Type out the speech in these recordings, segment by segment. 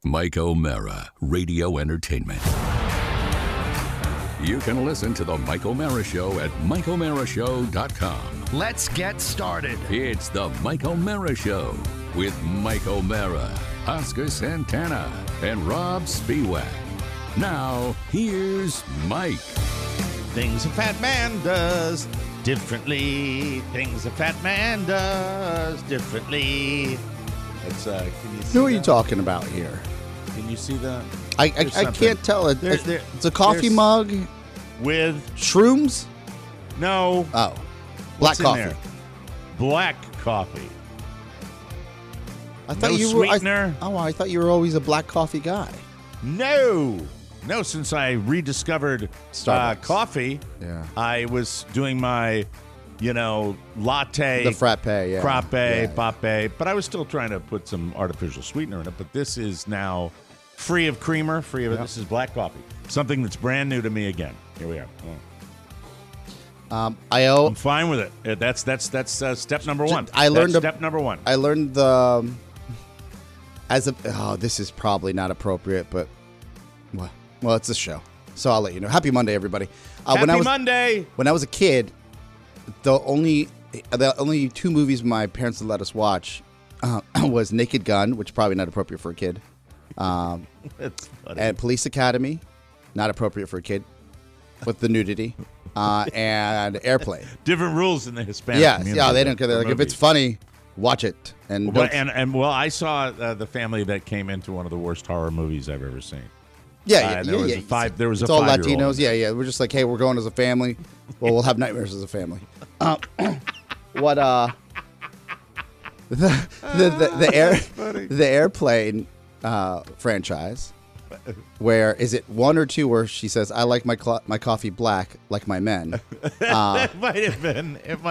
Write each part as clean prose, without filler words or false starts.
Mike O'Mara, Radio Entertainment. You can listen to The Mike O'Mara Show at MikeO'MaraShow.com. Let's get started. It's The Mike O'Mara Show with Mike O'Mara, Oscar Santana, and Rob Spiewak. Now, here's Mike. Things a fat man does differently. Things a fat man does differently. That's, can you see Who are you that? talking about here? Can you see that? I can't tell. It's a coffee mug with shrooms. No. Oh, What's black in coffee. there? Black coffee. I thought No you sweetener. were. I thought you were always a black coffee guy. No. Since I rediscovered Starbucks. coffee, Yeah. I was doing my, latte. The frappe, yeah. Frappe, Yeah. pape, but I was still trying to put some artificial sweetener in it. But this is now free of creamer, free of it. Yep. This is black coffee, something that's brand new to me again. Here we are. I'm fine with it. That's step number one. Step number one. I learned this is probably not appropriate, but well, it's a show, so I'll let you know. Happy Monday, everybody. Happy Monday. When I was a kid, the only two movies my parents would let us watch was Naked Gun, which is probably not appropriate for a kid, That's funny. and Police Academy, not appropriate for a kid, with the nudity, and Airplane. Different rules in the Hispanic community. Yeah, they don't care. They're like, if it's movies. funny, watch it. And I saw the family that came into one of the worst horror movies I've ever seen. There There was it's a all 5-year-old. Latinos. Yeah. We're just like, hey, we're going as a family. Well, we'll have nightmares as a family. The Airplane franchise. Where is it 1 or 2 where she says, "I like my coffee black like my men." It might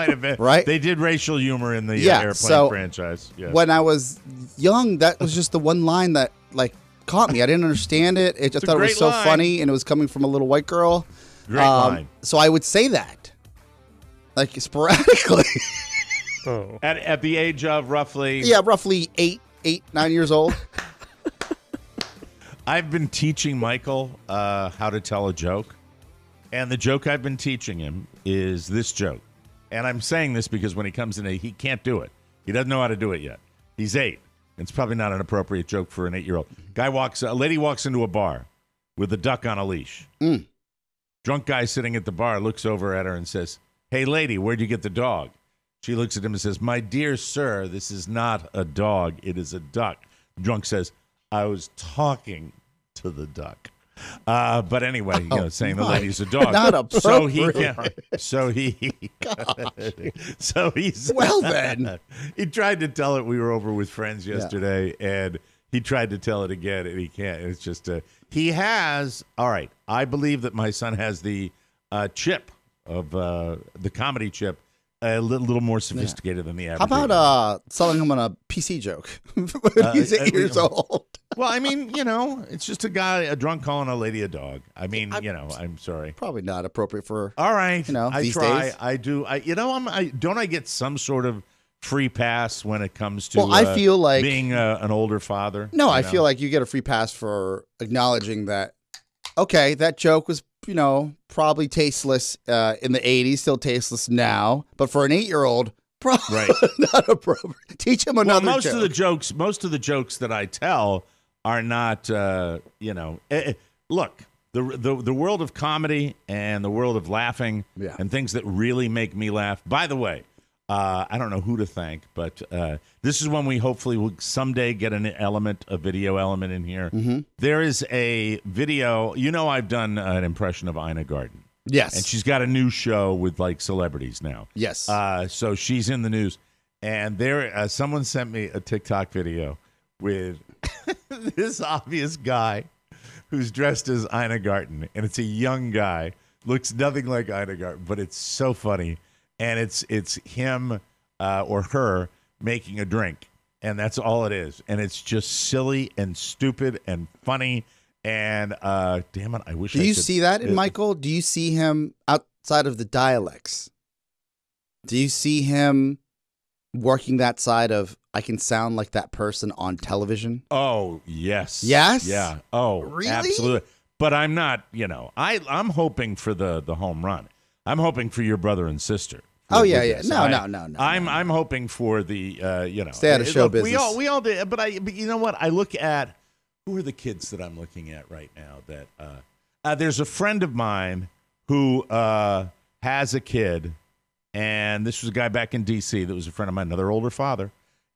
have been. Right? They did racial humor in the Airplane franchise. Yes. When I was young, that was just the one line that caught me. I didn't understand it. I thought it was so funny, and it was coming from a little white girl. Great line. So I would say that, sporadically. Oh. At the age of roughly... Yeah, roughly 9 years old. I've been teaching Michael how to tell a joke, and the joke I've been teaching him is this joke. And I'm saying this because when he comes in, he can't do it. He doesn't know how to do it yet. He's 8. It's probably not an appropriate joke for an 8-year-old. A lady walks into a bar with a duck on a leash. Drunk guy sitting at the bar looks over at her and says, "Hey, lady, where'd you get the dog?" She looks at him and says, "My dear sir, this is not a dog. It is a duck." Drunk says, "I was talking to the duck." But anyway, saying the lady's a dog. Not appropriate. Well, then. He tried to tell it. We were over with friends yesterday, and he tried to tell it again, and he can't. It's just, he has, all right, I believe that my son has the chip of the comedy chip, a little more sophisticated than the average. How about selling him on a PC joke when he's 8 years old? Well, I mean, it's just a drunk calling a lady a dog. I mean, I'm sorry. Probably not appropriate for. All right, I these try. days. I do. Don't I get some sort of free pass when it comes to? I feel like being an older father. No, I feel like you get a free pass for acknowledging that. Okay, that joke was probably tasteless in the 80s, still tasteless now, but for an 8-year-old, probably not appropriate. Teach him another most joke. Most of the jokes that I tell are not, look, the world of comedy and the world of laughing and things that really make me laugh. By the way, I don't know who to thank, but this is when we hopefully will someday get a video element in here. Mm-hmm. There is a video. I've done an impression of Ina Garten. Yes. And she's got a new show with celebrities now. Yes. So she's in the news. And someone sent me a TikTok video with this obvious guy who's dressed as Ina Garten. And it's a young guy. Looks nothing like Ina Garten, but it's so funny. And it's him or her making a drink. And that's all it is. And it's just silly and stupid and funny. And damn it, I wish I could. Do you see that in Michael? Do you see him outside of the dialects? Do you see him working that side of I can sound like that person on television? Oh, yes. Yes? Yeah. Oh, Really? absolutely. But I'm not, I'm hoping for the home run. I'm hoping for your brother and sister. Oh, yeah. No. I'm hoping for the, Stay out of show look, business. We all did. But you know what? I look at, who are the kids that I'm looking at right now that, there's a friend of mine who has a kid, and this was a guy back in D.C. that was a friend of mine, another older father,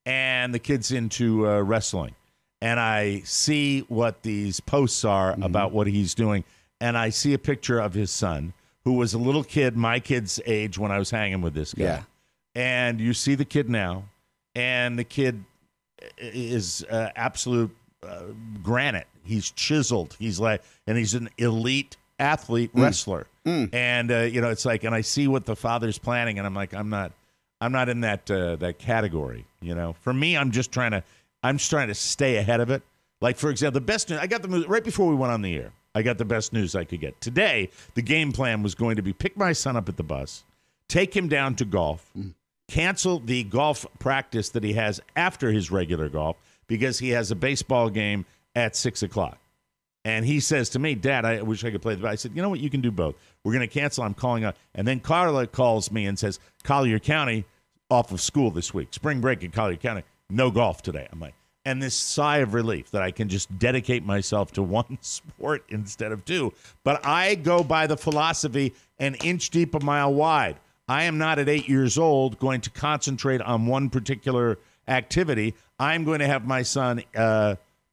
and the kid's into wrestling. And I see what these posts are about what he's doing, and I see a picture of his son, who was a little kid, my kid's age when I was hanging with this guy. Yeah. And you see the kid now, and the kid is absolute granite. He's chiseled. He's an elite athlete wrestler. And it's like, and I see what the father's planning, and I'm like, I'm not in that category. For me, I'm just trying to stay ahead of it. Like, for example, the best news I got right before we went on the air. I got the best news I could get today. The game plan was going to be pick my son up at the bus, take him down to golf, cancel the golf practice that he has after his regular golf because he has a baseball game at 6:00. And he says to me, Dad, I wish I could play the ball. I said, you know what? You can do both. We're going to cancel. I'm calling up. And then Carla calls me and says, Collier County off of school this week. Spring break in Collier County. No golf today. I'm like, and this sigh of relief that I can just dedicate myself to one sport instead of two. But I go by the philosophy, an inch deep, a mile wide. I am not at 8 years old going to concentrate on one particular activity. I'm going to have my son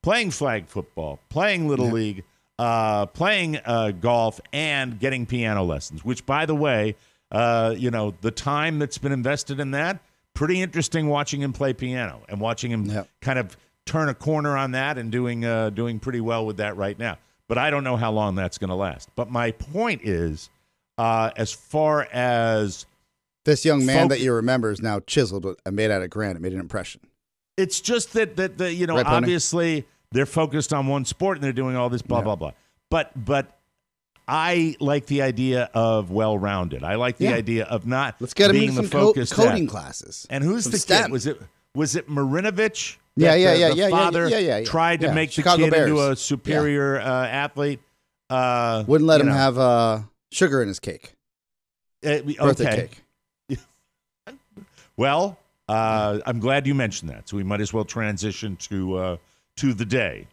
playing flag football, playing Little League, playing golf, and getting piano lessons, which, by the way, the time that's been invested in that, pretty interesting watching him play piano and watching him kind of turn a corner on that and doing pretty well with that right now. But I don't know how long that's going to last. But my point is, as far as this young man that you remember is now chiseled and made out of granite, made an impression. It's just that Right, obviously they're focused on one sport and they're doing all this blah blah blah. But I like the idea of well-rounded. I like the idea of not Let's get him being into the some focused coding classes. And who's the STEM. kid? Was it Marinovich? The father tried to make Chicago the kid Bears. into a superior athlete. Wouldn't let him have sugar in his cake. Birthday cake. Well, I'm glad you mentioned that. So we might as well transition to the day.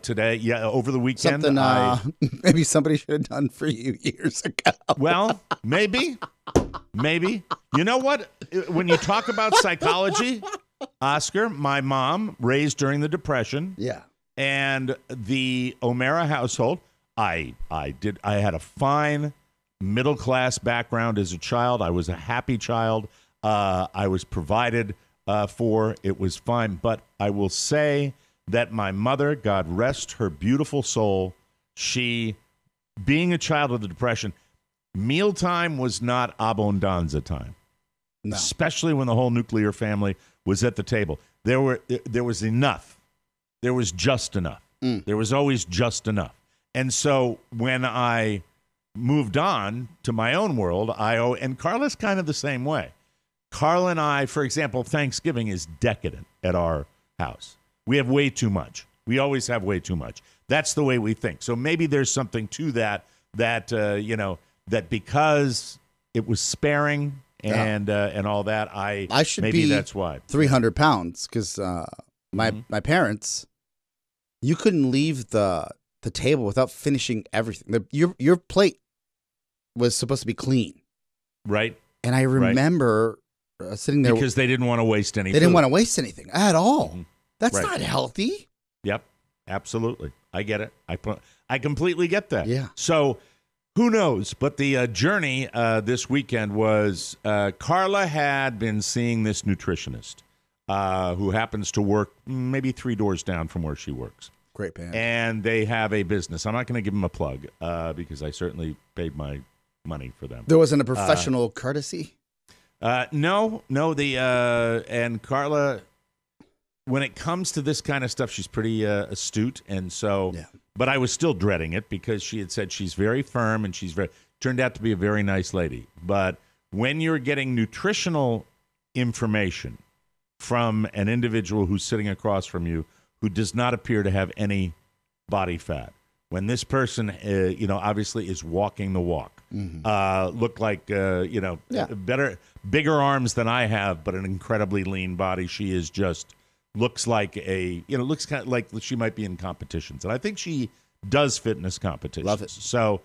Today, over the weekend. Something maybe somebody should have done for you years ago. Well, maybe. You know what? When you talk about psychology, Oscar, my mom raised during the Depression. Yeah. And the O'Mara household, I had a fine middle-class background as a child. I was a happy child. I was provided for. It was fine. But I will say that my mother, God rest her beautiful soul, she, being a child of the Depression, mealtime was not abundanza time. No. Especially when the whole nuclear family was at the table. There was enough. There was just enough. There was always just enough. And so when I moved on to my own world, and Carla's kind of the same way. Carla and I, for example, Thanksgiving is decadent at our house. We have way too much. We always have way too much. That's the way we think. So maybe there's something to that because it was sparing and all that, I should maybe that's why 300 pounds because my parents, you couldn't leave the table without finishing everything. Your plate was supposed to be clean, right? And I remember sitting there because they didn't want to waste anything. They didn't want to waste anything at all. Mm-hmm. That's not healthy. Yep, absolutely. I get it. I completely get that. Yeah. So who knows? But the journey this weekend was Carla had been seeing this nutritionist who happens to work maybe 3 doors down from where she works. Great band. And they have a business. I'm not going to give them a plug because I certainly paid my money for them. There wasn't a professional courtesy? No. And Carla, when it comes to this kind of stuff, she's pretty astute. And so, but I was still dreading it because she had said she's very firm and turned out to be a very nice lady. But when you're getting nutritional information from an individual who's sitting across from you who does not appear to have any body fat. When this person, obviously is walking the walk, look like, bigger arms than I have, but an incredibly lean body. She is just looks like looks kind of like she might be in competitions, and I think she does fitness competitions. Love it. So,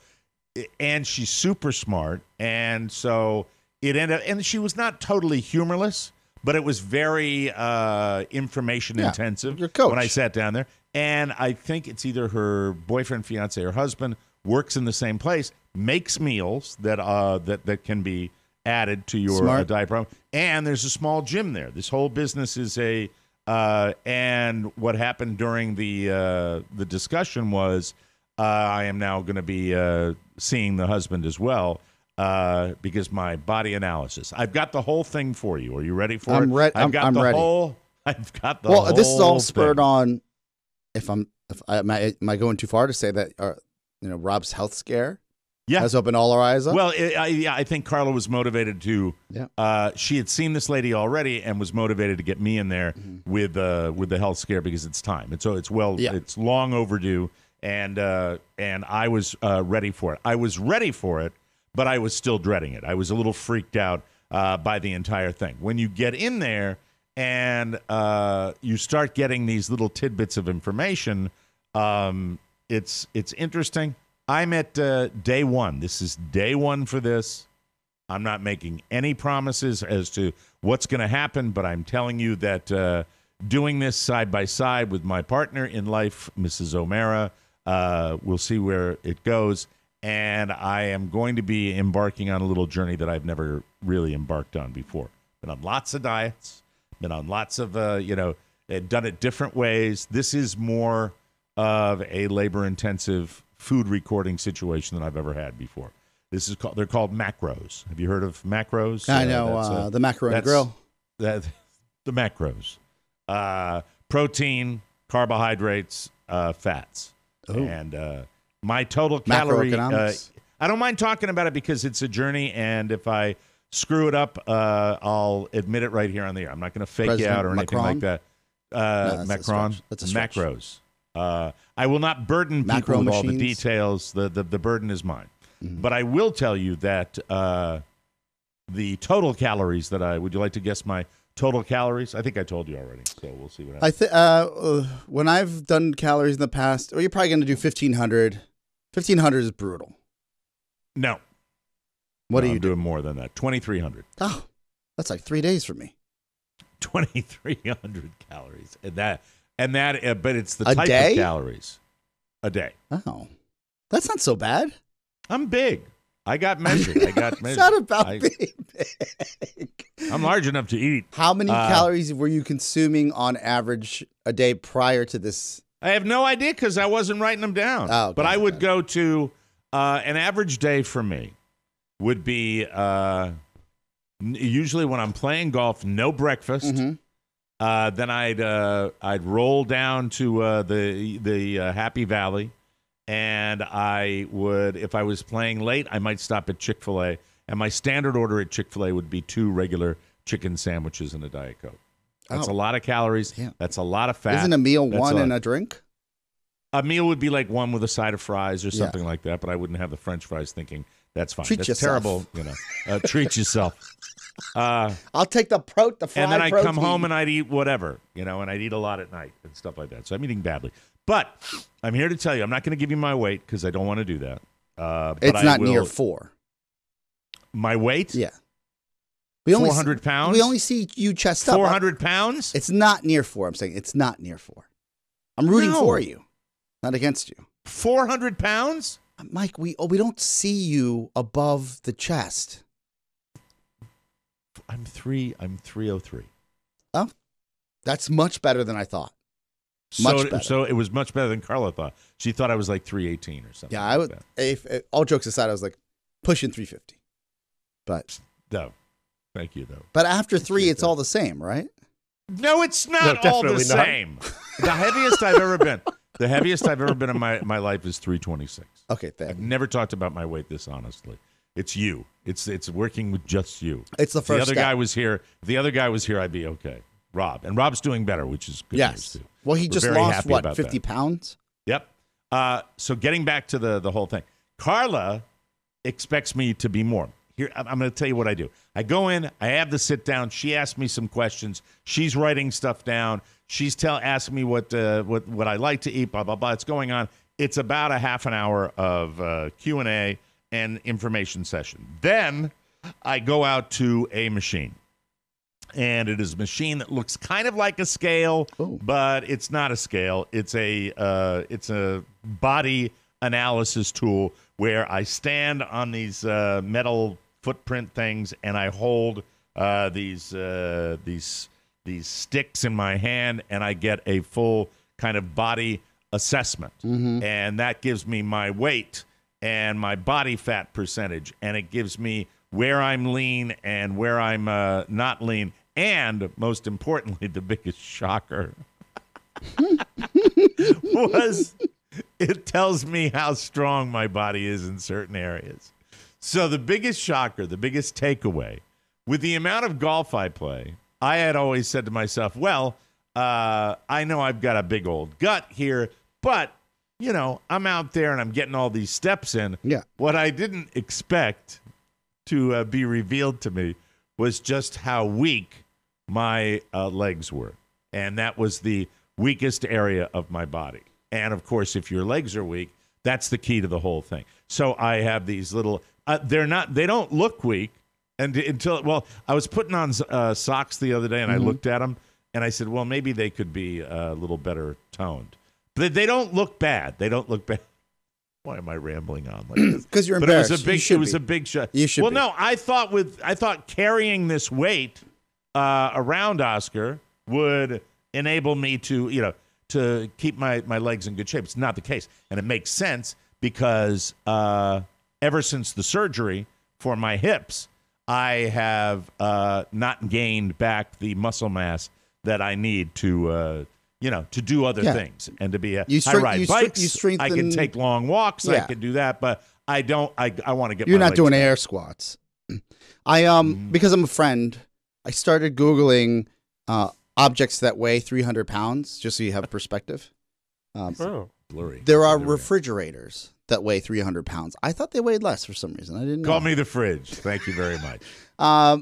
and she's super smart, and so it ended. And she was not totally humorless, but it was very information intensive. Your coach. When I sat down there. And I think it's either her boyfriend, fiance, or husband works in the same place, makes meals that can be added to your diet program. And there's a small gym there. This whole business is and what happened during the discussion was I am now going to be seeing the husband as well because my body analysis. I've got the whole thing for you. Are you ready for it? I'm ready. I've got the whole Well, this is all spurred thing. On. Am I going too far to say that Rob's health scare has opened all our eyes up? Well, I think Carla was motivated to. Yeah. She had seen this lady already and was motivated to get me in there with the health scare because it's time. And so it's long overdue, and I was ready for it. I was ready for it, but I was still dreading it. I was a little freaked out by the entire thing. When you get in there. And you start getting these little tidbits of information. It's interesting. I'm at day one. This is day one for this. I'm not making any promises as to what's going to happen, but I'm telling you that doing this side by side with my partner in life, Mrs. O'Mara, we'll see where it goes. And I am going to be embarking on a little journey that I've never really embarked on before. Been on lots of diets. Been on lots of, done it different ways. This is more of a labor-intensive food recording situation than I've ever had before. They're called macros. Have you heard of macros? I know the macaroni grill. The macros: protein, carbohydrates, fats, and my total calorie. I don't mind talking about it because it's a journey, and if I screw it up, I'll admit it right here on the air. I'm not going to fake you out or anything like that. Macron, macros. I will not burden people with all the details. The burden is mine. Mm-hmm. But I will tell you that the total calories that would you like to guess my total calories? I think I told you already, so we'll see what happens. When I've done calories in the past, you're probably going to do 1,500. 1,500 is brutal. No. What are you doing more than that? 2,300. Oh, that's like 3 days for me. 2,300 calories, but it's the type of calories a day. Oh, that's not so bad. I'm big. I got measured. It's not about being big. I'm large enough to eat. How many calories were you consuming on average a day prior to this? I have no idea because I wasn't writing them down. Oh, but I would go to an average day for me. Would be usually when I'm playing golf, no breakfast. Mm-hmm. Then I'd roll down to the Happy Valley, and I would, if I was playing late, I might stop at Chick-fil-A. And my standard order at Chick-fil-A would be 2 regular chicken sandwiches and a Diet Coke. That's a lot of calories. Yeah. That's a lot of fat. Isn't a meal one and a drink? A meal would be like one with a side of fries or something like that, but I wouldn't have the French fries thinking. That's fine. Treat That's yourself. Terrible, treat yourself. I'll take the fried protein. And then I'd come home and I'd eat whatever, and I'd eat a lot at night and stuff like that. So I'm eating badly. But I'm here to tell you, I'm not going to give you my weight because I don't want to do that. It's not near 4. My weight? Yeah. 400 pounds? We only see you chest up. 400 pounds? It's not near 4. I'm saying it's not near 4. I'm rooting for you, not against you. 400 pounds? Mike, we don't see you above the chest. I'm 303. Oh, that's much better than I thought. Much better. So it was much better than Carla thought. She thought I was like 318 or something. Yeah, I would. If all jokes aside, I was like pushing 350. But no, thank you though. But after 3, it's all the same, right? No, it's not all the same. The heaviest I've ever been. The heaviest I've ever been in my life is 326. Okay, thank you. I've never talked about my weight this honestly. It's you. It's working with just you. It's the first. If the other guy was here, I'd be okay. Rob. And Rob's doing better, which is good news, too. Well, he We're just very lost, happy what, about 50 that. pounds? Yep. So getting back to the whole thing, Carla expects me to be more. Here, I'm going to tell you what I do. I go in, I have the sit down. She asks me some questions. She's writing stuff down. She's asking me what I like to eat, blah, blah, blah. It's going on. It's about a half an hour of Q&A and information session. Then I go out to a machine. And it is a machine that looks kind of like a scale, but it's not a scale. It's a body analysis tool where I stand on these metal footprint things and I hold these sticks in my hand and I get a full kind of body assessment. And that gives me my weight and my body fat percentage, and it gives me where I'm lean and where I'm not lean. And most importantly, the biggest shocker was it tells me how strong my body is in certain areas. So the biggest shocker, the biggest takeaway, with the amount of golf I play, I had always said to myself, well, I know I've got a big old gut here, but, you know, I'm out there and I'm getting all these steps in. Yeah. What I didn't expect to be revealed to me was just how weak my legs were. And that was the weakest area of my body. And, of course, if your legs are weak, that's the key to the whole thing. So I have these little they don't look weak until I was putting on socks the other day, and I looked at them, and I said, well, maybe they could be a little better toned. But they don't look bad. They don't look bad. Why am I rambling on like this? Because you're embarrassed. It was a big shot. You should. Well, no, I thought carrying this weight around Oscar would enable me to keep my legs in good shape. It's not the case, and it makes sense because ever since the surgery for my hips, I have not gained back the muscle mass that I need to do other things and to be I ride bikes. I can take long walks. I can do that, but I don't. I want to get. You're my not legs doing back. air squats. Because I'm a friend, I started Googling objects that weigh 300 pounds, just so you have perspective. Blurry. There are refrigerators that weigh 300 pounds. I thought they weighed less for some reason. I didn't know. Call me the fridge. Thank you very much.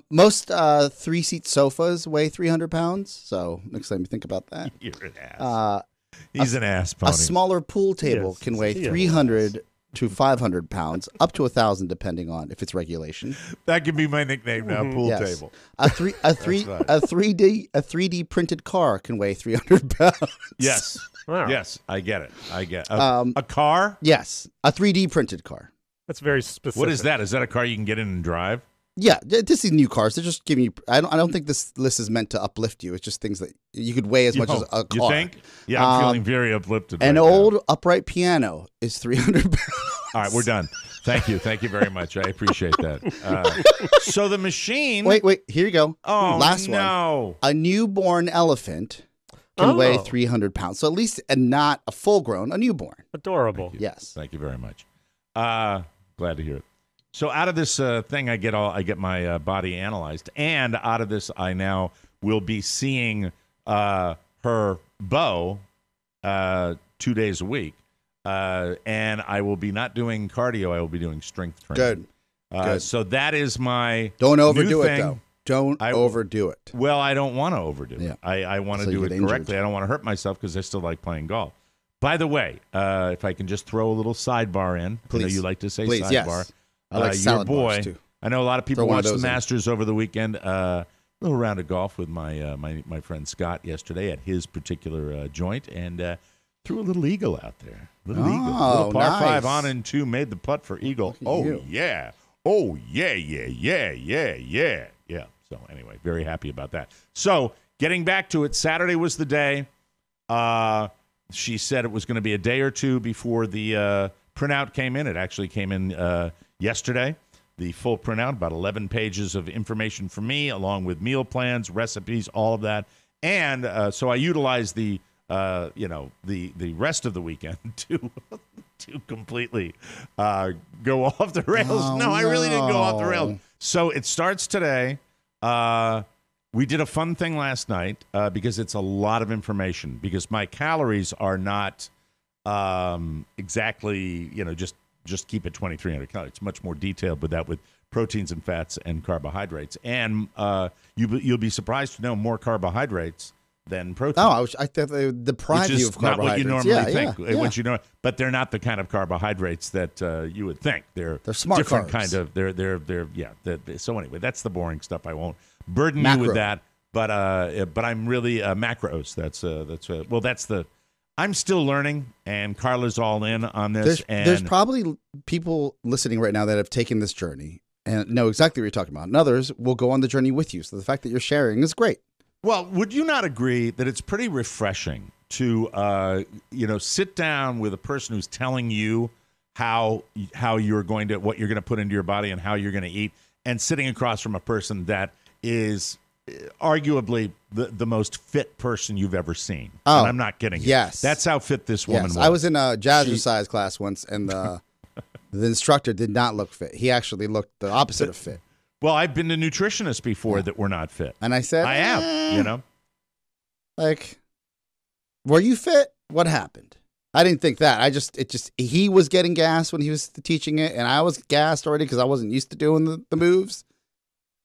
Most three-seat sofas weigh 300 pounds, so next time you think about that. You're an ass. He's an ass pony. A smaller pool table can weigh 300 to 500 pounds, up to 1,000 depending on if it's regulation. That could be my nickname now, pool table. A 3D printed car can weigh 300 pounds. Yes. Wow. Yes, I get it. A car? Yes, a 3D printed car. That's very specific. What is that? Is that a car you can get in and drive? Yeah, this is new cars. They're just giving you. I don't think this list is meant to uplift you. It's just things that you could weigh as much as a car. You think? Yeah, I'm feeling very uplifted. An right old now. upright piano is 300 pounds. All right, we're done. Thank you very much. I appreciate that. So the machine. Wait. Here you go. Oh, last no. one. A newborn elephant can weigh 300 pounds. So at least, and not a full-grown, a newborn. Adorable. Yes. Thank you very much. Glad to hear it. So out of this thing, I get my body analyzed, and out of this, I now will be seeing her Bo 2 days a week, and I will be not doing cardio. I will be doing strength training. Good. So that is my Don't overdo new it thing. though. Don't overdo it. Well, I don't want to overdo it. Yeah. I want to So you do it get injured. correctly. I don't want to hurt myself because I still like playing golf. By the way, if I can just throw a little sidebar in. I know Please. you like to say Please, sidebar. yes. I like your salad boy. bars too. I know a lot of people Throw one of watched the those in. Masters over the weekend. A little round of golf with my friend Scott yesterday at his particular joint, and threw a little eagle out there. Little eagle, little par nice. 5 on and 2, made the putt for eagle. Oh you. yeah, yeah. So anyway, very happy about that. So getting back to it, Saturday was the day. She said it was going to be a day or two before the printout came in. It actually came in yesterday. The full printout, about 11 pages of information from me, along with meal plans, recipes, all of that. And so I utilized the rest of the weekend to completely go off the rails. Oh, no, I really didn't go off the no. rails. So it starts today. We did a fun thing last night because it's a lot of information. Because my calories are not exactly, just keep it 2,300 calories. It's much more detailed with that, with proteins and fats and carbohydrates. And you'll be surprised to know more carbohydrates than protein. Oh, I thought they deprived you of carbohydrates. Not what you normally think. Yeah. What you know, but they're not the kind of carbohydrates that you would think. They're smart different carbs. kind of. So anyway, that's the boring stuff. I won't burden Macro. you with that. But I'm really macros. I'm still learning, and Carla's all in on this. There's probably people listening right now that have taken this journey and know exactly what you're talking about. And others will go on the journey with you. So the fact that you're sharing is great. Well, would you not agree that it's pretty refreshing to sit down with a person who's telling you how you're going to, what you're going to put into your body and how you're going to eat, and sitting across from a person that is arguably the most fit person you've ever seen? Oh, and I'm not kidding you. Yes. That's how fit this woman was. I was in a jazzercise class once, and the instructor did not look fit. He actually looked the opposite of fit. Well, I've been to nutritionists before that were not fit. And I said, I am, Like, were you fit? What happened? I didn't think that. He was getting gassed when he was teaching it, and I was gassed already because I wasn't used to doing the moves.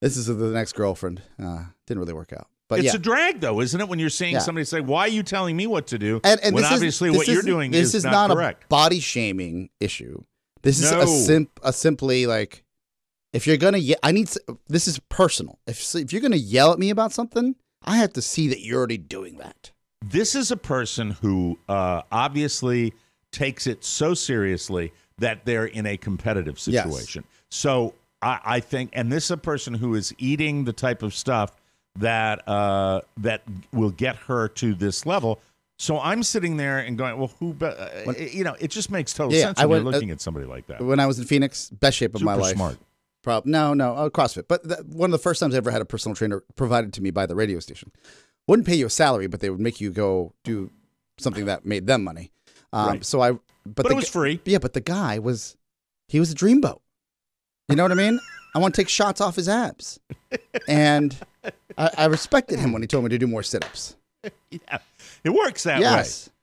This is the next girlfriend. Didn't really work out. But it's a drag, though, isn't it? When you're seeing somebody say, "Why are you telling me what to do?" And when this obviously what you're doing is not correct. a body shaming issue. This is simply like, if you're gonna, this is personal. If you're gonna yell at me about something, I have to see that you're already doing that. This is a person who obviously takes it so seriously that they're in a competitive situation. Yes. So I think, and this is a person who is eating the type of stuff that will get her to this level. So I'm sitting there and going, well, it just makes total sense when you're looking at somebody like that. When I was in Phoenix, best shape of my life. Smart. No, CrossFit. But one of the first times I ever had a personal trainer provided to me by the radio station. Wouldn't pay you a salary, but they would make you go do something that made them money. Right. But it was free. Yeah, but the guy was a dreamboat. You know what I mean? I want to take shots off his abs. And I respected him when he told me to do more sit-ups. Yeah, it works that yes. way.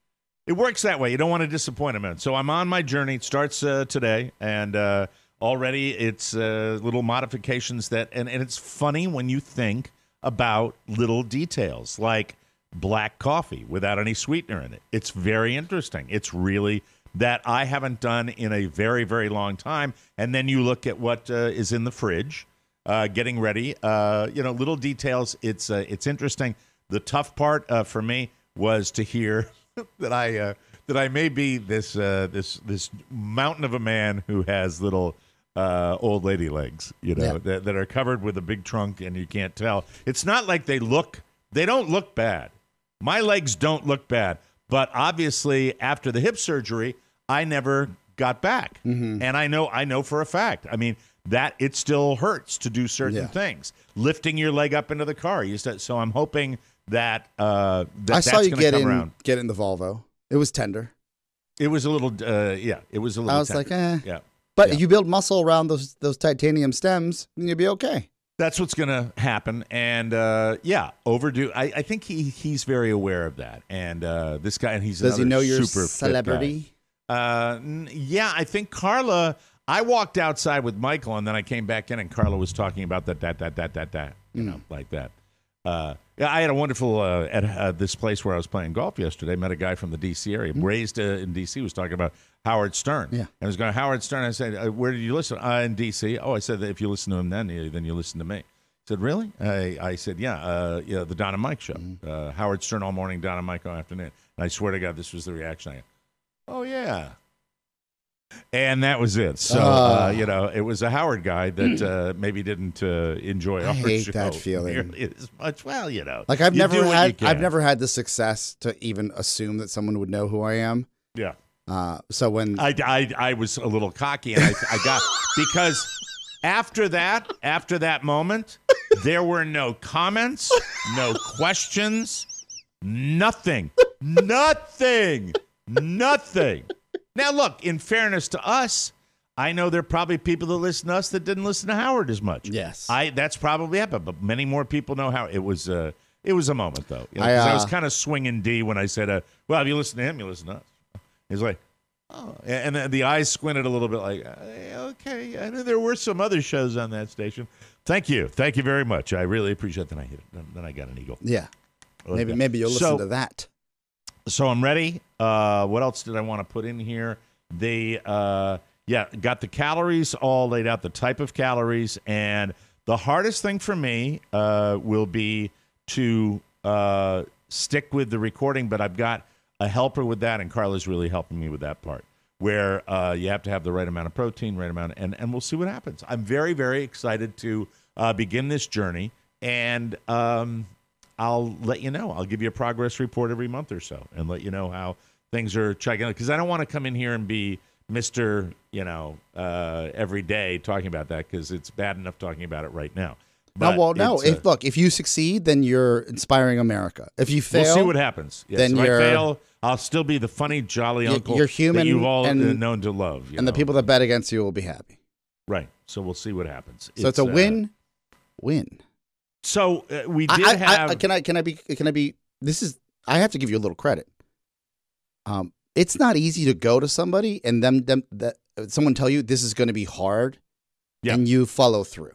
It works that way. You don't want to disappoint him. So I'm on my journey. It starts today, and already it's little modifications and it's funny when you think about little details like black coffee without any sweetener in it. It's very interesting. It's really that I haven't done in a very, very long time. And then you look at what is in the fridge, getting ready. Little details. It's interesting. The tough part for me was to hear that I may be this mountain of a man who has little old lady legs, that are covered with a big trunk, and you can't tell. It's not like they don't look bad. My legs don't look bad, but obviously after the hip surgery, I never got back. Mm-hmm. And I know for a fact. I mean, that it still hurts to do certain things. Lifting your leg up into the car. So I'm hoping that I saw you get in the Volvo. It was tender. It was a little, it was a little. I was tender. like, yeah. But if you build muscle around those titanium stems, then you'll be okay. That's what's going to happen, and overdue. I think he's very aware of that, and this guy, and he's does he know you're a super celebrity? I think Carla. I walked outside with Michael, and then I came back in, and Carla was talking about that, like that. I had a wonderful at this place where I was playing golf yesterday. Met a guy from the D.C. area, raised in D.C. Was talking about Howard Stern. Yeah, and I was going Howard Stern. I said, "Where did you listen?" In D.C. Oh, I said that if you listen to him, then you listen to me. He said, "Really?" I said, "Yeah, the Don and Mike show. Howard Stern all morning, Don and Mike all afternoon." And I swear to God, this was the reaction I got. Oh yeah. And that was it. So, it was a Howard guy that maybe didn't enjoy our show. I hate that feeling as much. Well, like I've never had the success to even assume that someone would know who I am. Yeah. So when I was a little cocky, and I got because after that moment, there were no comments, no questions, nothing. Now, look, in fairness to us, I know there are probably people that listen to us that didn't listen to Howard as much. Yes. That's probably happened, but many more people know how it was. It was a moment, though. 'Cause I was kind of swinging D when I said, well, if you listen to him, you listen to us. He's like, oh. And then the eyes squinted a little bit like, okay, I know there were some other shows on that station. Thank you. Thank you very much. I really appreciate that. I hit it. Then I got an eagle. Yeah. Okay. Maybe you'll listen to that. So I'm ready. What else did I want to put in here? They, got the calories all laid out, the type of calories. And the hardest thing for me will be to stick with the recording, but I've got a helper with that, and Carla's really helping me with that part, where you have to have the right amount of protein, right amount, and we'll see what happens. I'm very, very excited to begin this journey, and I'll let you know. I'll give you a progress report every month or so and let you know how things are checking out, because I don't want to come in here and be Mr., every day talking about that, because it's bad enough talking about it right now. No. If you succeed, then you're inspiring America. If you fail, we'll see what happens. Yes, then if I fail, I'll still be the funny, jolly uncle you're human, that you've all known to love. And the people that bet against you will be happy. Right. So we'll see what happens. So it's a win-win. So we did have. Can I be? I have to give you a little credit. It's not easy to go to somebody and someone tell you this is going to be hard, and you follow through.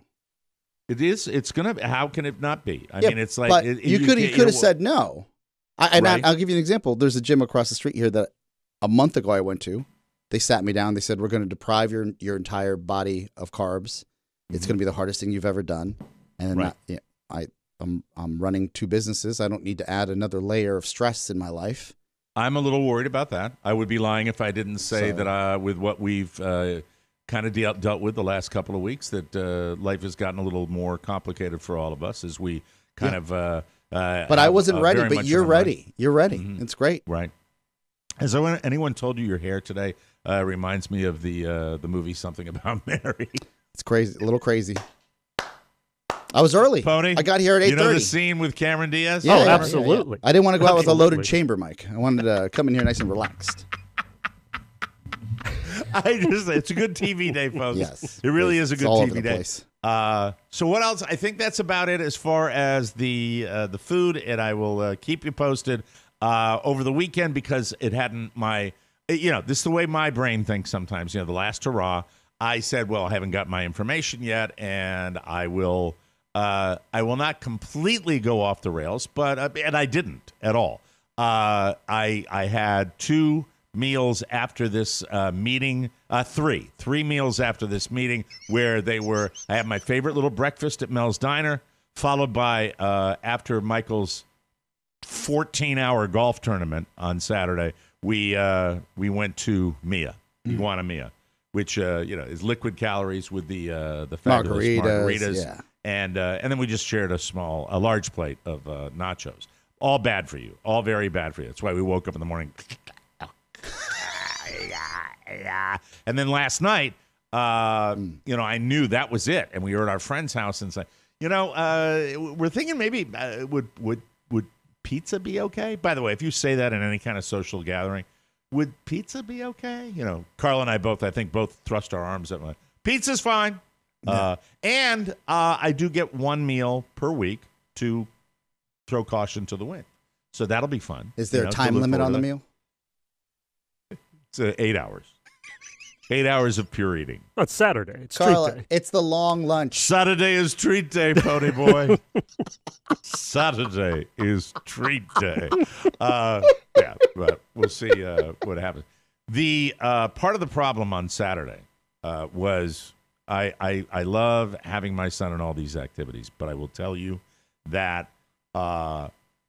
It is. It's gonna. How can it not be? I mean, it's like but you could have said no. I'll give you an example. There's a gym across the street here that a month ago I went to. They sat me down. They said, "We're going to deprive your entire body of carbs. It's going to be the hardest thing you've ever done." And I'm running 2 businesses. I don't need to add another layer of stress in my life. I'm a little worried about that. I would be lying if I didn't say that with what we've kind of dealt with the last couple of weeks, that life has gotten a little more complicated for all of us as we kind of. But I wasn't ready. But you're ready. You're ready. Mm-hmm. It's great. Right. Has anyone told you your hair today reminds me of the movie Something About Mary? It's crazy. A little crazy. I was early. Pony? I got here at 8:30. You know the scene with Cameron Diaz? Yeah, absolutely. I didn't want to go out with a loaded chamber mic. I wanted to come in here nice and relaxed. It's a good TV day, folks. Yes. It really is a good TV day. Place. So what else? I think that's about it as far as the food, and I will keep you posted over the weekend, because it hadn't this is the way my brain thinks sometimes. The last hurrah, I said, well, I haven't got my information yet, and I will not completely go off the rails, but and I didn't at all. I had 2 meals after this meeting, 3 meals after this meeting, where I had my favorite little breakfast at Mel's Diner, followed by after Michael's 14-hour golf tournament on Saturday, we went to Iguana Mia, which is liquid calories with the fabulous margaritas. Yeah. And then we just shared a large plate of nachos. All bad for you. All very bad for you. That's why we woke up in the morning. And then last night, I knew that was it. And we were at our friend's house and said, we're thinking maybe would pizza be okay? By the way, if you say that in any kind of social gathering, would pizza be okay? Carl and I both thrust our arms up. Pizza's fine. Yeah. And I do get 1 meal per week to throw caution to the wind. So that'll be fun. Is there a time limit on the meal? It's 8 hours. 8 hours of pure eating. Oh, it's Saturday. It's Carla, treat day. it's the long lunch. Saturday is treat day, Pony Boy. Saturday is treat day. But we'll see what happens. The part of the problem on Saturday was I love having my son in all these activities, but I will tell you that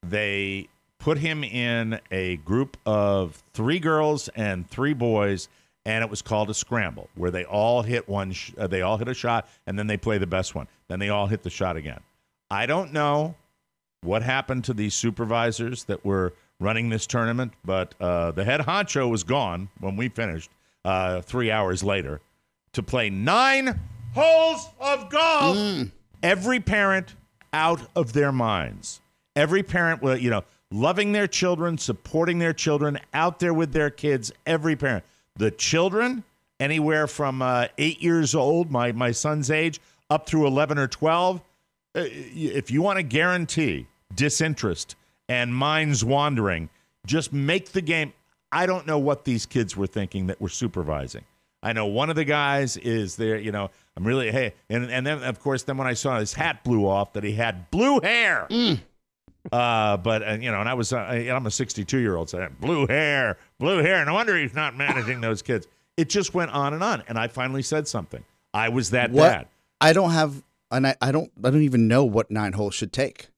they put him in a group of 3 girls and 3 boys, and it was called a scramble, where they all hit they all hit a shot, and then they play the best one. Then they all hit the shot again. I don't know what happened to these supervisors that were running this tournament, but the head honcho was gone when we finished 3 hours later to play 9 holes of golf. Every parent out of their minds. Every parent, loving their children, supporting their children, out there with their kids. Every parent. The children anywhere from 8 years old, my son's age, up through 11 or 12. If you want to guarantee disinterest and minds wandering, just make the game. I don't know what these kids were thinking that were supervising. I know one of the guys is there, I'm really, hey, and then, of course, then when I saw his hat blew off, that he had blue hair. But and I was, I'm a 62-year-old, so I had blue hair. No wonder he's not managing those kids. It just went on, and I finally said something. I was that bad. I don't have, and I don't even know what 9 holes should take.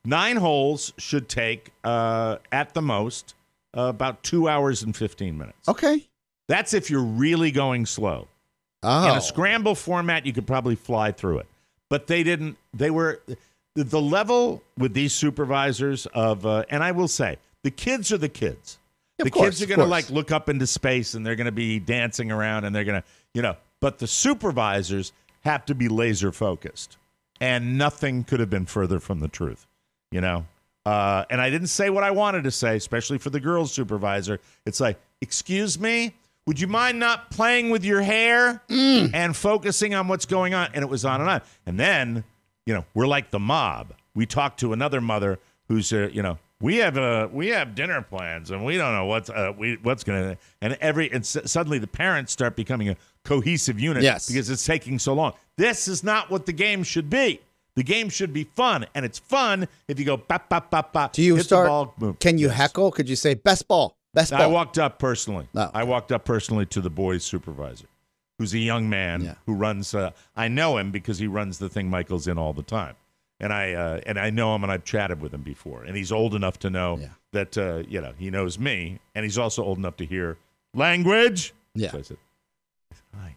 9 holes should take, at the most, about 2 hours and 15 minutes. Okay. That's if you're really going slow. Oh. In a scramble format, you could probably fly through it. But they didn't. They were the level with these supervisors of, and I will say, the kids are the kids. The kids are going to look up into space and they're going to be dancing around and they're going to, but the supervisors have to be laser focused. And nothing could have been further from the truth, And I didn't say what I wanted to say, especially for the girls supervisor. It's like, excuse me, would you mind not playing with your hair and focusing on what's going on? And it was on and on. And then, we're like the mob. We talked to another mother who's, we have dinner plans and we don't know what's going to, and suddenly the parents start becoming a cohesive unit because it's taking so long. This is not what the game should be. The game should be fun, and it's fun if you go bop, bop, bop, bop. Do you hit start? The ball, boom. Can you heckle? Could you say best ball? Best ball. I walked up personally. Oh. I walked up personally to the boys' supervisor, who's a young man who runs. I know him because he runs the thing Michael's in all the time, and I know him, and I've chatted with him before, and he's old enough to know that he knows me, and he's also old enough to hear language. Yeah. So I said, "Hi,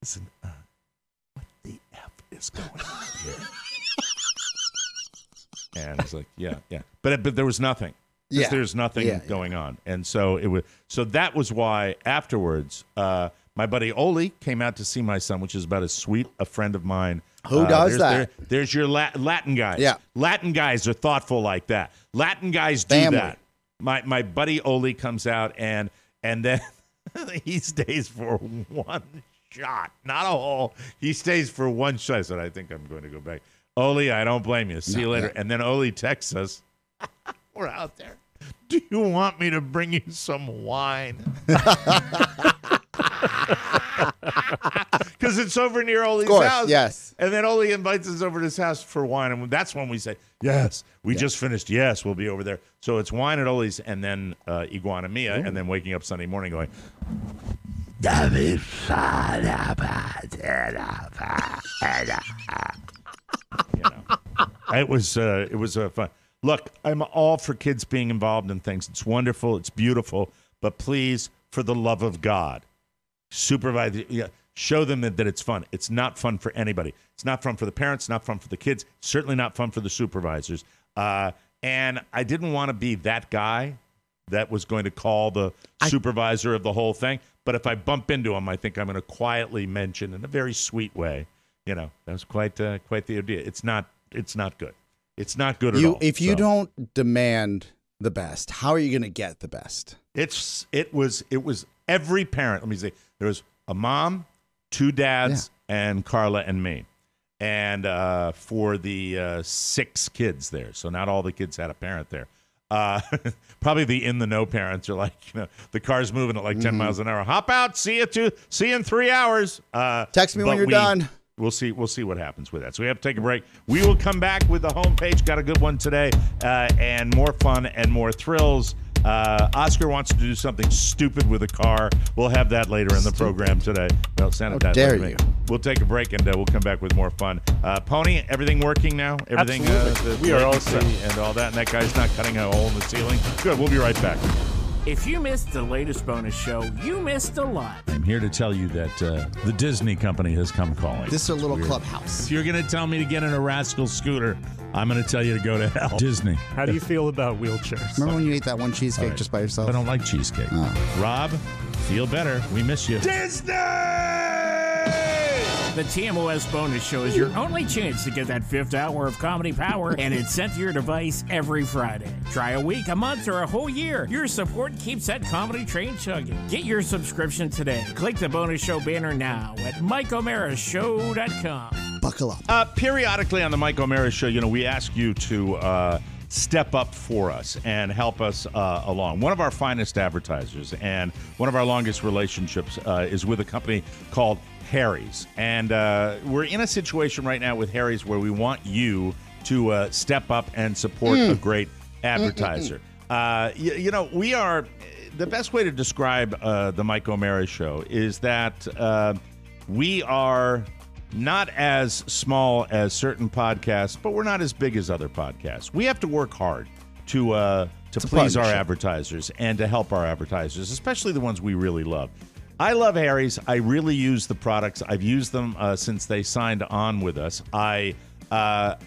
listen, what the F is going on here?" And he's like, yeah. But there was nothing. Yeah. There's nothing going on. And so that was why afterwards, my buddy Oli came out to see my son, which is about as sweet a friend of mine. Who does that? There's your Latin guys. Yeah. Latin guys are thoughtful like that. Latin guys do that. My buddy Oli comes out and then he stays for one shot, not a hole. He stays for one shot. I said, I think I'm going to go back. Oli, I don't blame you. See you later. Yeah. And then Oli texts us. We're out there. Do you want me to bring you some wine? Because it's over near Oli's house. Yes. And then Oli invites us over to his house for wine. And that's when we say, yes, we just finished. Yes, we'll be over there. So it's wine at Oli's and then Iguana Mia. And then waking up Sunday morning going, It was fun. Look, I'm all for kids being involved in things. It's wonderful. It's beautiful. But please, for the love of God, supervise. Show them that it's fun. It's not fun for anybody. It's not fun for the parents. Not fun for the kids. Certainly not fun for the supervisors. And I didn't want to be that guy that was going to call the supervisor of the whole thing. But if I bump into him, I think I'm going to quietly mention in a very sweet way. That was quite the idea. It's not good. It's not good at all. If you don't demand the best, how are you going to get the best? It was every parent. Let me say, there was a mom, 2 dads, and Carla and me, and for the 6 kids there. So not all the kids had a parent there. Probably the in the know parents are like, the car's moving at like 10 miles an hour. Hop out. See you in 3 hours. Text me when you're done. We'll see what happens with that. So we have to take a break. We will come back with the homepage. Got a good one today, and more fun and more thrills. Oscar wants to do something stupid with a car. We'll have that later in the program today. Well, send it that dare way. you. We'll take a break, and we'll come back with more fun. Pony, everything working now? Everything we are all set. And all that, and that guy's not cutting a hole in the ceiling? Good, we'll be right back. If you missed the latest bonus show, you missed a lot. I'm here to tell you that the Disney company has come calling. This is a little clubhouse. If you're going to tell me to get in a rascal scooter, I'm going to tell you to go to hell. Disney. How do you feel about wheelchairs? Remember when you ate that one cheesecake just by yourself? I don't like cheesecake. Rob, feel better. We miss you. Disney! The TMOS Bonus Show is your only chance to get that 5th hour of comedy power, and it's sent to your device every Friday. Try a week, a month, or a whole year. Your support keeps that comedy train chugging. Get your subscription today. Click the Bonus Show banner now at MikeO'MaraShow.com. Buckle up. Periodically on the Mike O'Mara Show, we ask you to step up for us and help us along. One of our finest advertisers and one of our longest relationships is with a company called Harry's. And we're in a situation right now with Harry's where we want you to step up and support a great advertiser. We are, the best way to describe the Mike O'Mara Show is that we are not as small as certain podcasts, but we're not as big as other podcasts. We have to work hard to please our advertisers and to help our advertisers, especially the ones we really love. I love Harry's. I really use the products. I've used them since they signed on with us. I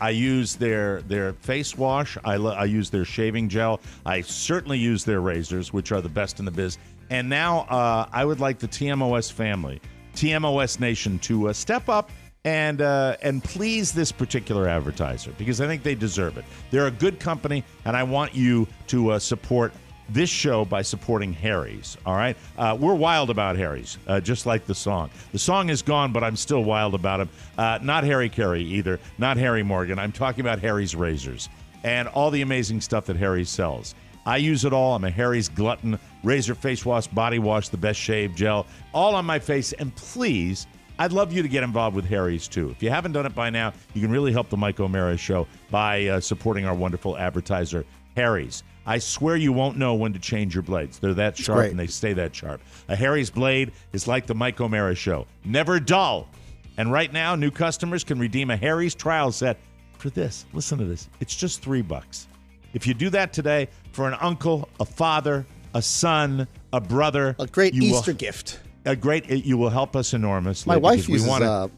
use their face wash. I use their shaving gel. I certainly use their razors, which are the best in the biz. And now I would like the TMOS family, TMOS Nation, to step up and please this particular advertiser because I think they deserve it. They're a good company, and I want you to support this show by supporting Harry's, all right? We're wild about Harry's, just like the song. The song is gone, but I'm still wild about him. Not Harry Carey either, not Harry Morgan. I'm talking about Harry's razors and all the amazing stuff that Harry's sells. I use it all. I'm a Harry's glutton. Razor, face wash, body wash, the best shave gel, all on my face. And please, I'd love you to get involved with Harry's, too. If you haven't done it by now, you can really help the Mike O'Mara Show by supporting our wonderful advertiser, Harry's. I swear you won't know when to change your blades. They're that sharp, and they stay that sharp. A Harry's blade is like the Mike O'Mara Show. Never dull. And right now, new customers can redeem a Harry's trial set for this. Listen to this. It's just $3. If you do that today for an uncle, a father, a son, a brother. A great Easter gift. You will help us enormously. My wife uses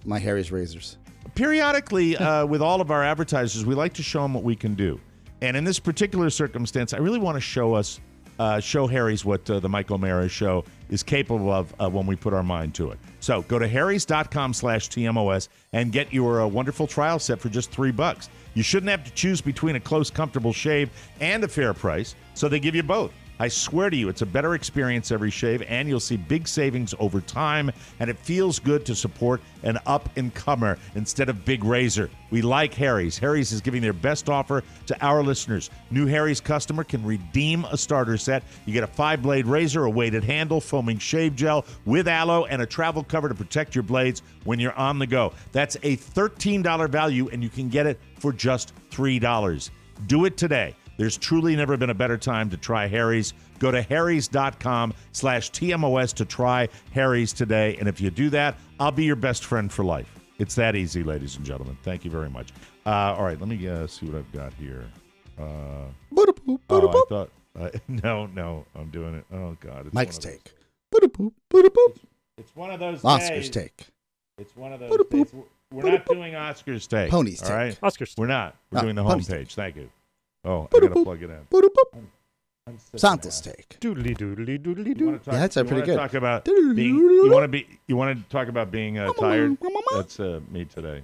my Harry's razors. Periodically, with all of our advertisers, we like to show them what we can do. And in this particular circumstance, I really want to show Harry's what the Mike O'Mara Show is capable of when we put our mind to it. So go to harrys.com/TMOS and get your wonderful trial set for just $3. You shouldn't have to choose between a close, comfortable shave and a fair price, so they give you both. I swear to you, it's a better experience every shave, and you'll see big savings over time, and it feels good to support an up-and-comer instead of Big Razor. We like Harry's. Harry's is giving their best offer to our listeners. New Harry's customer can redeem a starter set. You get a 5-blade razor, a weighted handle, foaming shave gel with aloe, and a travel cover to protect your blades when you're on the go. That's a $13 value, and you can get it for just $3. Do it today. There's truly never been a better time to try Harry's. Go to harrys.com/TMOS to try Harry's today. And if you do that, I'll be your best friend for life. It's that easy, ladies and gentlemen. Thank you very much. All right, let me see what I've got here. No, I'm doing it. Oh, God. It's Mike's take. It's one of those Oscar's days. take. It's one of those days. We're not doing Oscar's take. Pony's all right? take. Oscar's take. We're not. We're doing the Pony's homepage. Thank you. Oh, I got to plug it in. Santa's take. Doodly doodly doodly doo. Yeah, that's pretty good. Talk about being, you want to talk about being tired? That's me today.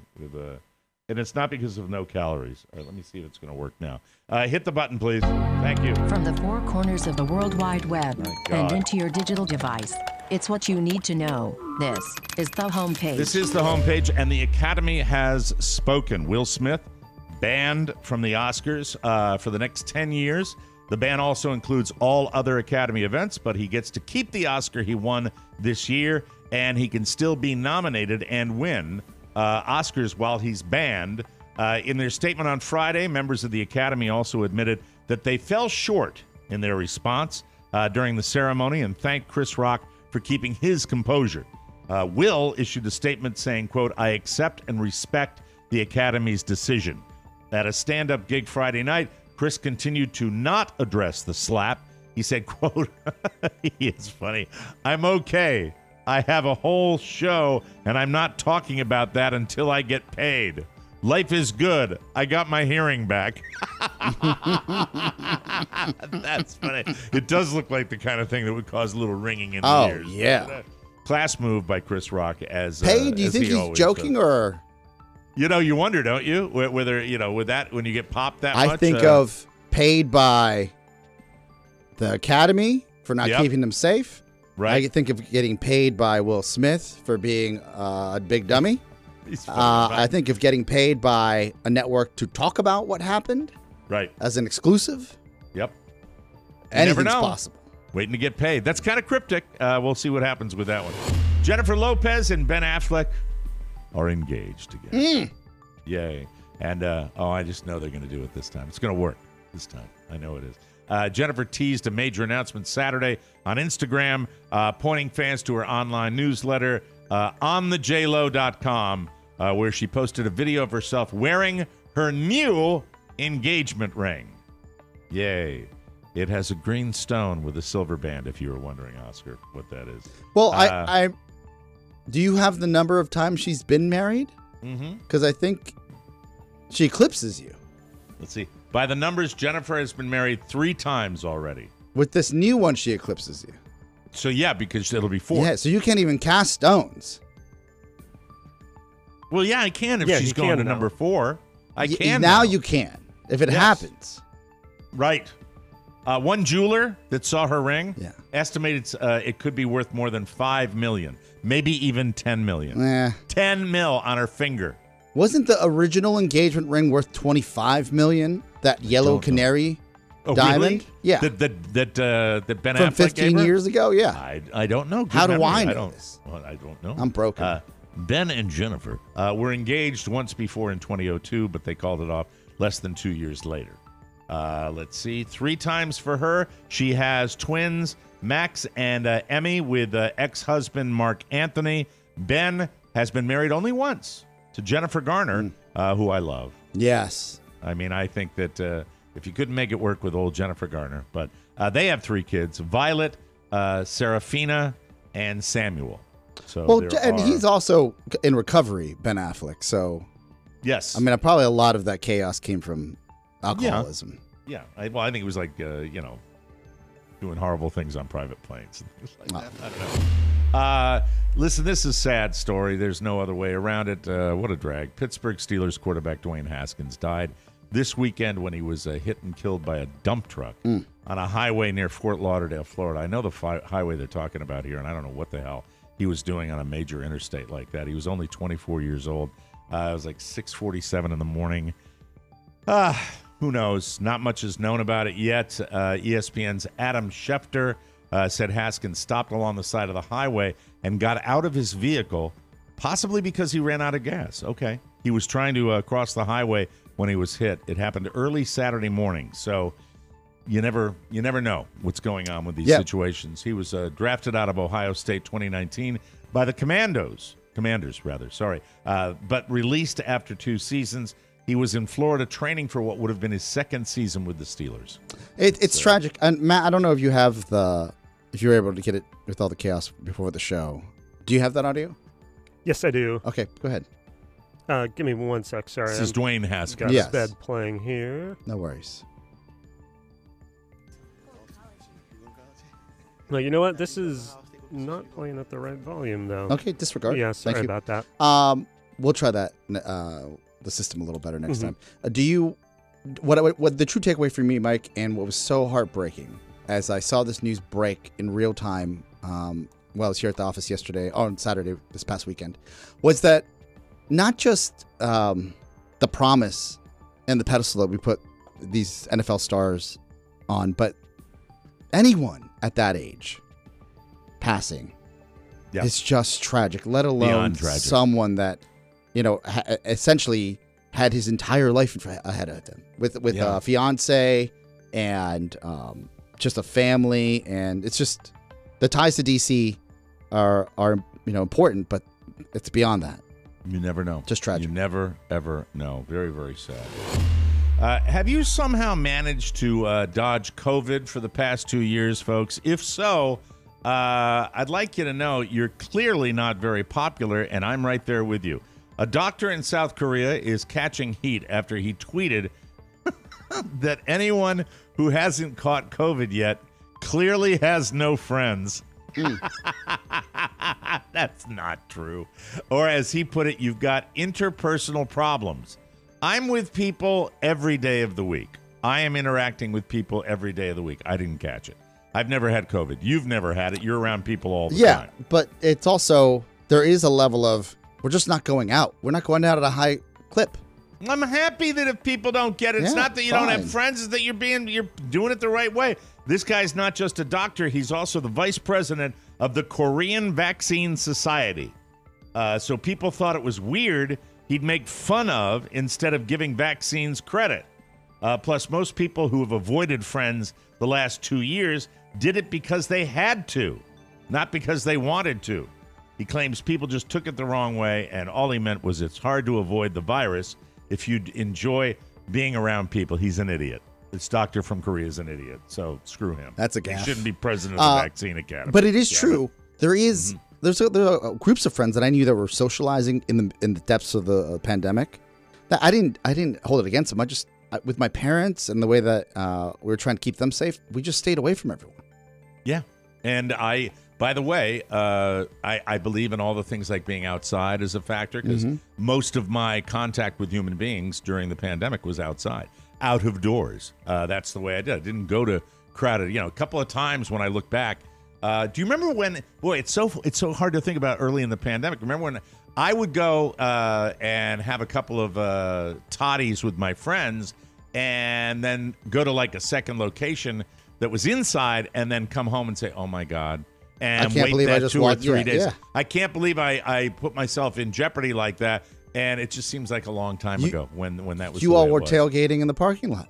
And it's not because of no calories. All right, let me see if it's going to work now. Hit the button, please. Thank you. From the four corners of the World Wide Web and into your digital device, it's what you need to know. This is the homepage. This is the homepage, and the Academy has spoken. Will Smith banned from the Oscars for the next 10 years. The ban also includes all other Academy events, but he gets to keep the Oscar he won this year, and he can still be nominated and win Oscars while he's banned. In their statement on Friday, members of the Academy also admitted that they fell short in their response during the ceremony and thanked Chris Rock for keeping his composure. Will issued a statement saying, quote, "I accept and respect the Academy's decision." At a stand-up gig Friday night, Chris continued to not address the slap. He said, quote, he is funny, "I'm okay. I have a whole show, and I'm not talking about that until I get paid. Life is good. I got my hearing back." That's funny. It does look like the kind of thing that would cause a little ringing in the ears. Oh, yeah. Class move by Chris Rock as paid. Do you as think he he's always joking does. or? You wonder, don't you, whether with that when you get popped that much? I think of paid by the Academy for not Yep. keeping them safe. right. I think of getting paid by Will Smith for being a big dummy. He's funny, I think of getting paid by a network to talk about what happened right. as an exclusive. Yep. You never Anything's know. possible. Waiting to get paid. That's kind of cryptic. We'll see what happens with that one. Jennifer Lopez and Ben Affleck are engaged again. Yay. And, I just know they're going to do it this time. It's going to work this time. I know it is. Jennifer teased a major announcement Saturday on Instagram, pointing fans to her online newsletter, onthejlo.com, where she posted a video of herself wearing her new engagement ring. Yay. It has a green stone with a silver band, if you were wondering, Oscar, what that is. Well, I do you have the number of times she's been married? Mm-hmm. Because I think she eclipses you. Let's see. By the numbers, Jennifer has been married 3 times already. With this new one, she eclipses you. So, yeah, because it'll be 4. Yeah, so you can't even cast stones. Well, yeah, I can if Yeah, she's you going can to now. number 4. I Y- can now. You can if it Yes. happens. Right. One jeweler that saw her ring Yeah. estimated it could be worth more than $5 million, maybe even $10 million. Eh. 10 mil on her finger. Wasn't the original engagement ring worth $25 million? That yellow don't know. canary Oh, diamond? really? Yeah. That Ben From Affleck gave 15 her? years ago? Yeah. I don't know. Good How do memory. I know don't, this? Well, I don't know. I'm broken. Ben and Jennifer were engaged once before in 2002, but they called it off less than 2 years later. Let's see. 3 times for her. She has twins, Max and Emmy, with ex-husband Mark Anthony. Ben has been married only once to Jennifer Garner, who I love. Yes. I mean, I think that if you couldn't make it work with old Jennifer Garner, but they have 3 kids: Violet, Serafina, and Samuel. So Well, there and are- he's also in recovery, Ben Affleck. So, yes. I mean, probably a lot of that chaos came from alcoholism. Yeah, I think it was like, doing horrible things on private planes. And things like that. I don't know. Listen, this is a sad story. There's no other way around it. What a drag. Pittsburgh Steelers quarterback Dwayne Haskins died this weekend when he was hit and killed by a dump truck on a highway near Fort Lauderdale, Florida. I know the highway they're talking about here, and I don't know what the hell he was doing on a major interstate like that. He was only 24 years old. It was like 6:47 in the morning. Who knows? Not much is known about it yet. ESPN's Adam Schefter said Haskins stopped along the side of the highway and got out of his vehicle, possibly because he ran out of gas. Okay. He was trying to cross the highway when he was hit. It happened early Saturday morning, so you never know what's going on with these situations. He was drafted out of Ohio State 2019 by the Commanders, but released after 2 seasons. He was in Florida training for what would have been his 2nd season with the Steelers. It's tragic. And Matt, I don't know if you have if you were able to get it with all the chaos before the show. Do you have that audio? Yes, I do. Okay, go ahead. Give me 1 sec. Sorry. This is Dwayne Haskins. Got Yes. his bed playing here. No worries. No, you know what? This is not playing at the right volume, though. Okay, disregard. Yeah, sorry Thank you. about that. We'll try that the system a little better next time. Do you what the true takeaway for me, Mike, and what was so heartbreaking as I saw this news break in real time while I was here at the office yesterday, on Saturday this past weekend, was that not just the promise and the pedestal that we put these NFL stars on, but anyone at that age passing is just tragic, let alone Beyond tragic. someone that, essentially had his entire life ahead of him with a fiance and just a family. And it's just the ties to DC are important, but it's beyond that. You never know. Just tragic. You never, ever know. Very, very sad. Have you somehow managed to dodge COVID for the past 2 years, folks? If so, I'd like you to know you're clearly not very popular, and I'm right there with you. A doctor in South Korea is catching heat after he tweeted that anyone who hasn't caught COVID yet clearly has no friends. That's not true. Or as he put it, you've got interpersonal problems. I'm with people every day of the week. I am interacting with people every day of the week. I didn't catch it. I've never had COVID. You've never had it. You're around people all the time. Yeah, but it's also, there is a level of, we're just not going out. We're not going out at a high clip. I'm happy that if people don't get it, it's not that you don't have friends, it's that you're doing it the right way. This guy's not just a doctor, he's also the vice president of the Korean Vaccine Society. So people thought it was weird he'd make fun of instead of giving vaccines credit. Plus, most people who have avoided friends the last 2 years did it because they had to, not because they wanted to. He claims people just took it the wrong way, and all he meant was it's hard to avoid the virus if you enjoy being around people. He's an idiot. This doctor from Korea is an idiot, so screw him. That's a gaffe. He shouldn't be president of the Vaccine Academy. But it is true. There is there are groups of friends that I knew that were socializing in the depths of the pandemic. That I didn't hold it against them. I just with my parents and the way that we were trying to keep them safe, we just stayed away from everyone. Yeah, and by the way, I believe in all the things like being outside as a factor because most of my contact with human beings during the pandemic was outside, out of doors. That's the way I did. I didn't go to crowded. A couple of times when I look back, do you remember when? Boy, it's so hard to think about early in the pandemic. Remember when I would go and have a couple of toddies with my friends, and then go to like a second location that was inside, and then come home and say, "Oh my God." And wait that 2 or 3 days. Yeah. I can't believe I put myself in jeopardy like that. And it just seems like a long time ago when that was. You all were tailgating in the parking lot.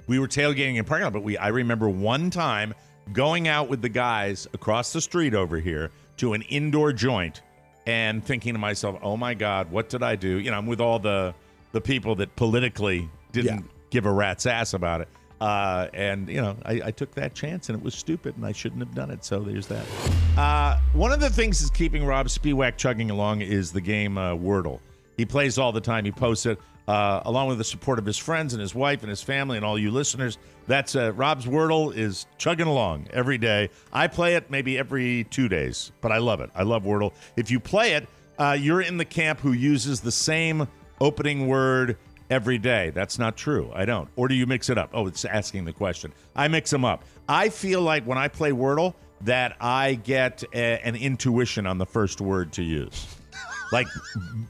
We were tailgating in the parking lot, but I remember one time going out with the guys across the street over here to an indoor joint and thinking to myself, "Oh my God, what did I do?" I'm with all the people that politically didn't give a rat's ass about it. And I took that chance, and it was stupid, and I shouldn't have done it. So there's that. One of the things that's keeping Rob Spiewak chugging along is the game Wordle. He plays all the time. He posts it along with the support of his friends and his wife and his family and all you listeners. That's Rob's Wordle is chugging along every day. I play it maybe every 2 days, but I love it. I love Wordle. If you play it, you're in the camp who uses the same opening word every day. That's not true. I don't. Or do you mix it up? Oh, it's asking the question. I mix them up. I feel like when I play Wordle that I get an intuition on the first word to use. Like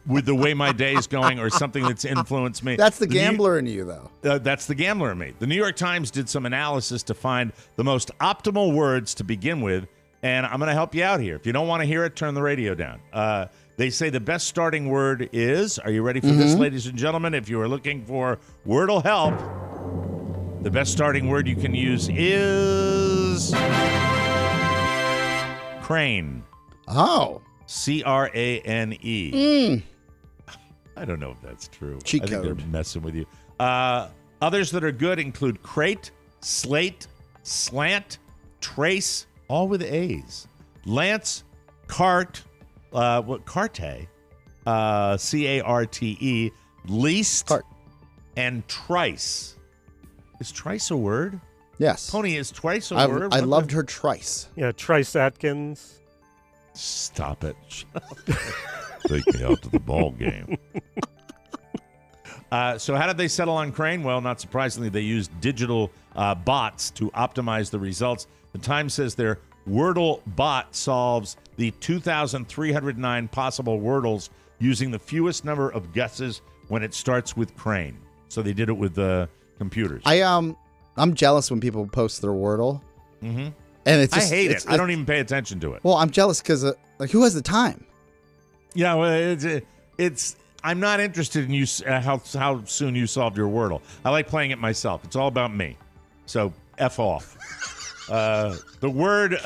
with the way my day is going or something that's influenced me. That's the gambler in you, though. That's the gambler in me. The New York Times did some analysis to find the most optimal words to begin with, and I'm going to help you out here. If you don't want to hear it, turn the radio down. They say the best starting word is, are you ready for this, ladies and gentlemen? If you are looking for Wordle help, the best starting word you can use is crane. Oh. C-R-A-N-E. I don't know if that's true. Cheat I think code. they're messing with you. Others that are good include crate, slate, slant, trace, all with A's. Lance, cart, carte, C-A-R-T-E, least, Cart. and trice. Is trice a word? Yes. Pony, is trice a word? I loved her trice. Yeah, Trice Atkins. Stop it. Take me out to the ball game. So how did they settle on crane? Well, not surprisingly, they used digital bots to optimize the results. The Times says their Wordle bot solves the 2,309 possible Wordles using the fewest number of guesses when it starts with crane. So they did it with computers. I'm jealous when people post their Wordle. Mm-hmm. And it's just, I hate it. I don't even pay attention to it. Well, I'm jealous because who has the time? Yeah, well, it's. I'm not interested in you how soon you solved your Wordle. I like playing it myself. It's all about me. So F off. The word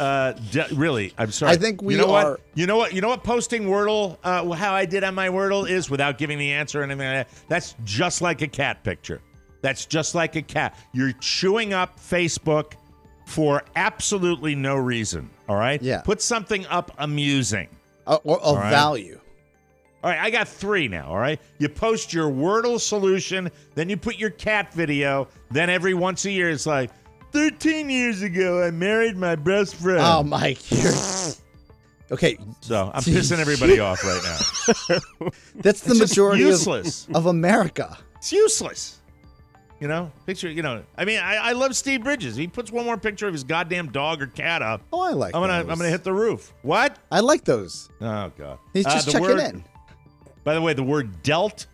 really. I'm sorry. I think we are. You know what? Posting Wordle, how I did on my Wordle is without giving the answer or anything like that. That's just like a cat picture. That's just like a cat. You're chewing up Facebook for absolutely no reason, all right? Yeah. Put something up amusing. Or of value. All right, I got 3 now, all right? You post your Wordle solution, then you put your cat video, then every once a year it's like, 13 years ago I married my best friend. Oh, Mike. Okay. So I'm pissing everybody off right now. That's the It's just majority useless. of America. It's useless. I mean, I love Steve Bridges. He puts one more picture of his goddamn dog or cat up. Oh, I like I'm those. gonna hit the roof. What? I like those. Oh God. He's just checking in. By the way, the word dealt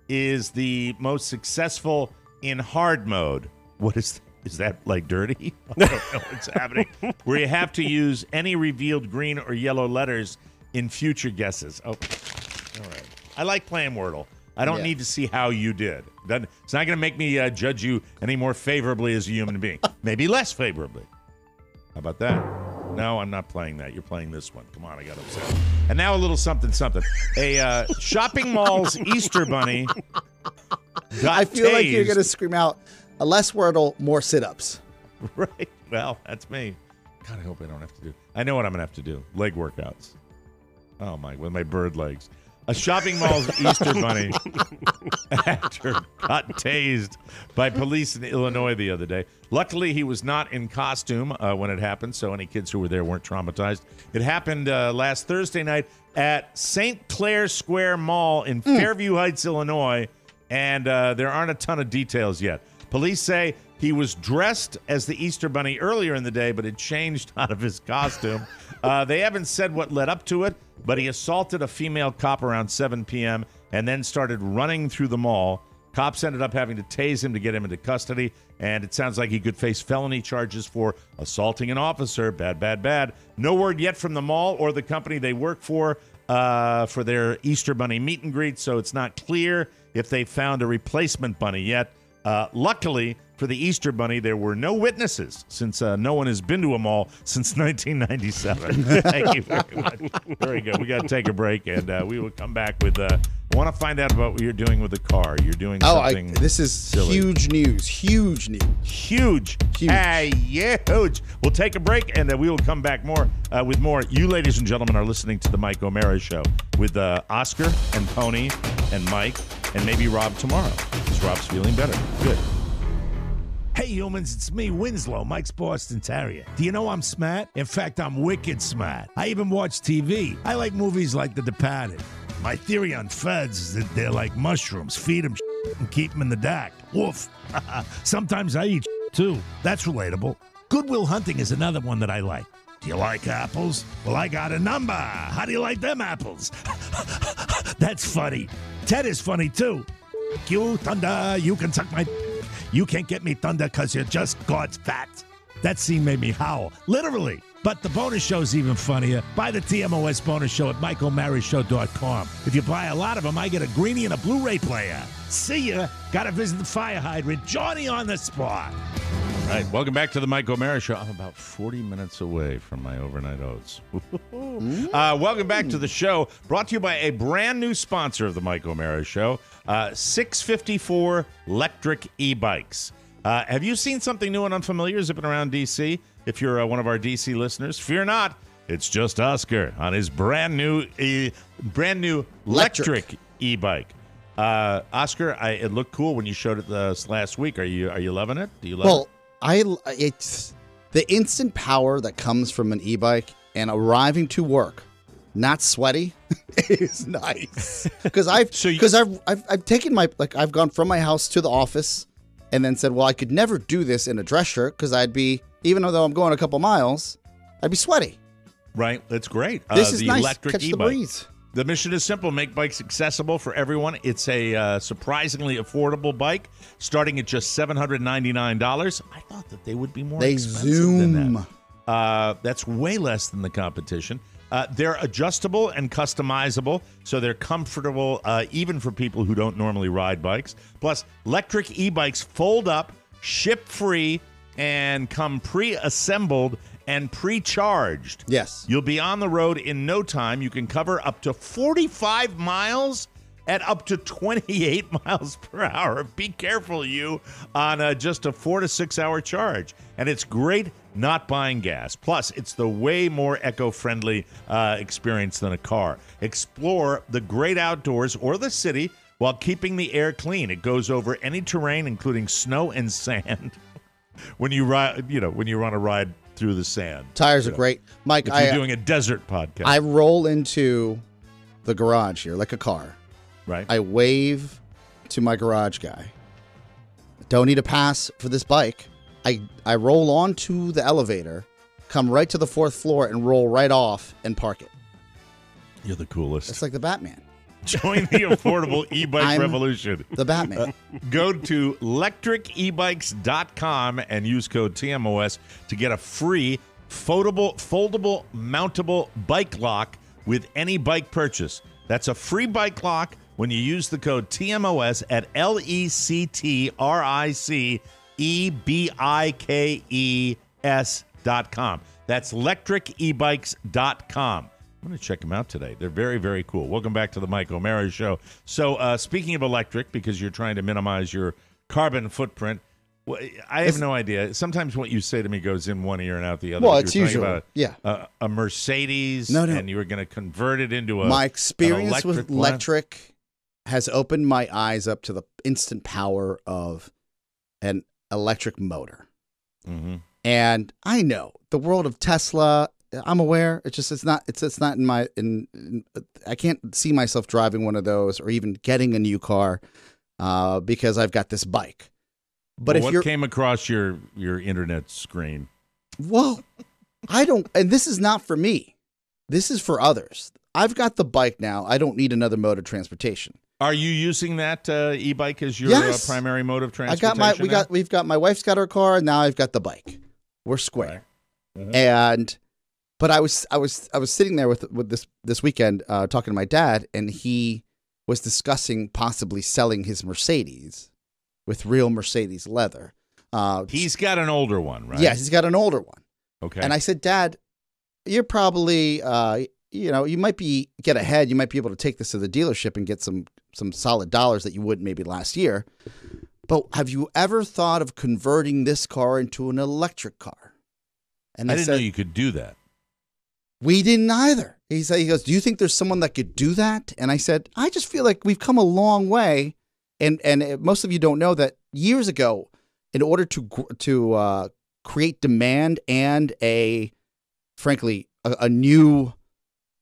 is the most successful in hard mode. What is that like dirty? I don't know what's happening. Where you have to use any revealed green or yellow letters in future guesses. Oh, all right. I like playing Wordle. I don't need to see how you did. It's not going to make me judge you any more favorably as a human being. Maybe less favorably. How about that? No, I'm not playing that. You're playing this one. Come on, I got upset. And now a little something, something. A shopping mall's Easter bunny got I feel like tased. you're going to scream out, less Wordle, more sit-ups. Right. Well, that's me. God, I hope I don't have to do. I know what I'm going to have to do. Leg workouts. Oh, with my bird legs. A shopping mall's Easter bunny actor got tased by police in Illinois the other day. Luckily, he was not in costume when it happened, so any kids who were there weren't traumatized. It happened last Thursday night at St. Clair Square Mall in Fairview Heights, Illinois, and there aren't a ton of details yet. Police say he was dressed as the Easter bunny earlier in the day, but had changed out of his costume. They haven't said what led up to it, but he assaulted a female cop around 7 p.m. and then started running through the mall. Cops ended up having to tase him to get him into custody, and it sounds like he could face felony charges for assaulting an officer. Bad, bad, bad. No word yet from the mall or the company they work for their Easter bunny meet and greet, so it's not clear if they found a replacement bunny yet. Luckily for the Easter bunny, there were no witnesses since no one has been to a mall since 1997. Thank you very much. Very good. We got to take a break, and we will come back with. I want to find out about what you're doing with the car. You're doing something. This is silly. huge news. Huge news. Huge. Huge. Hey, huge. We'll take a break, and we will come back with more. You, ladies and gentlemen, are listening to the Mike O'Mara Show with Oscar and Pony and Mike and maybe Rob tomorrow because Rob's feeling better. Good. Hey humans, it's me, Winslow, Mike's Boston Terrier. Do you know I'm smart? In fact, I'm wicked smart. I even watch TV. I like movies like The Departed. My theory on feds is that they're like mushrooms. Feed them and keep them in the dark. Woof. Sometimes I eat too. That's relatable. Good Will Hunting is another one that I like. Do you like apples? Well, I got a number. How do you like them apples? That's funny. Ted is funny too. You, Thunder, you can suck my... You can't get me, Thunder, because you're just God's fat. That scene made me howl, literally. But the bonus show's even funnier. Buy the TMOS bonus show at MikeOMaraShow.com. If you buy a lot of them, I get a greenie and a Blu-ray player. See ya. Gotta visit the fire hydrant. Johnny on the spot. All right, welcome back to the Mike O'Mara Show. I'm about 40 minutes away from my overnight oats. Welcome back to the show, brought to you by a brand new sponsor of the Mike O'Mara Show, 654 Electric E-Bikes. Have you seen something new and unfamiliar zipping around D.C.? If you're one of our D.C. listeners, fear not. It's just Oscar on his brand new electric e-bike. Oscar, it looked cool when you showed it last week. Are you loving it? Do you love it? It's the instant power that comes from an e-bike and arriving to work, not sweaty, is nice. Because I've taken I've gone from my house to the office and then said, well, I could never do this in a dress shirt because even though I'm going a couple miles, I'd be sweaty. Right, that's great. This is the nice. Electric Catch e-bike. the breeze. The mission is simple: make bikes accessible for everyone. It's a surprisingly affordable bike, starting at just $799. I thought that they would be more expensive than that. That's way less than the competition. They're adjustable and customizable, so they're comfortable even for people who don't normally ride bikes. Plus, electric e-bikes fold up, ship free, and come pre-assembled and pre-charged. Yes. You'll be on the road in no time. You can cover up to 45 miles at up to 28 miles per hour. Be careful, you, on just a 4 to 6 hour charge. And it's great not buying gas. Plus, it's the way more eco-friendly experience than a car. Explore the great outdoors or the city while keeping the air clean. It goes over any terrain, including snow and sand. When you ride, when you're on a ride through the sand. Tires are great. Mike, If you're doing a desert podcast. I roll into the garage here like a car. Right. I wave to my garage guy. Don't need a pass for this bike. I roll onto the elevator, come right to the 4th floor, and roll right off and park it. You're the coolest. It's like the Batman. Join the affordable e-bike revolution. The Batman. Go to electricebikes.com and use code TMOS to get a free foldable, mountable bike lock with any bike purchase. That's a free bike lock when you use the code TMOS at electricebikes.com. That's electricebikes.com. I'm going to check them out today. They're very, very cool. Welcome back to the Mike O'Mara Show. So speaking of electric, because you're trying to minimize your carbon footprint, I have no idea. Sometimes what you say to me goes in one ear and out the other. Well, it's usual. A Mercedes, No. and you were going to convert it into My experience with one. electric has opened my eyes up to the instant power of an electric motor. Mm-hmm. And I know the world of Tesla. I'm aware. It's not in my. I can't see myself driving one of those or even getting a new car because I've got this bike. But if what came across your internet screen? Well, I don't. And this is not for me. This is for others. I've got the bike now. I don't need another mode of transportation. Are you using that e-bike as your primary mode of transportation? We've got my wife's got her car, and now I've got the bike. We're square. Right. Mm-hmm. But I was sitting there with this weekend talking to my dad, and he was discussing possibly selling his Mercedes with real Mercedes leather. He's got an older one, right? Yes, he's got an older one. Okay. And I said, Dad, you're probably you might get ahead. You might be able to take this to the dealership and get some solid dollars that you wouldn't maybe last year. But have you ever thought of converting this car into an electric car? And I didn't know you could do that. We didn't either. He goes, do you think there's someone that could do that? And I said, I just feel like we've come a long way. And most of you don't know that years ago, in order to create demand and frankly, a new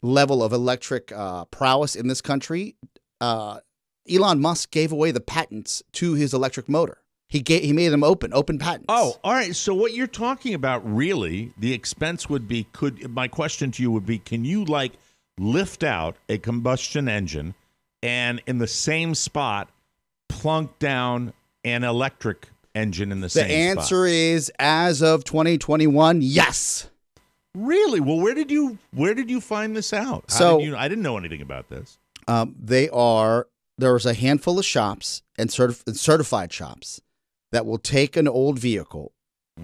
level of electric prowess in this country, Elon Musk gave away the patents to his electric motor. He made them open patents. Oh, all right. So what you're talking about, really, the expense would be, my question to you would be, can you lift out a combustion engine and in the same spot plunk down an electric engine in the same spot? The answer is, as of 2021, yes. Really? Well, where did you find this out? I didn't know anything about this. There's a handful of shops and certified shops that will take an old vehicle,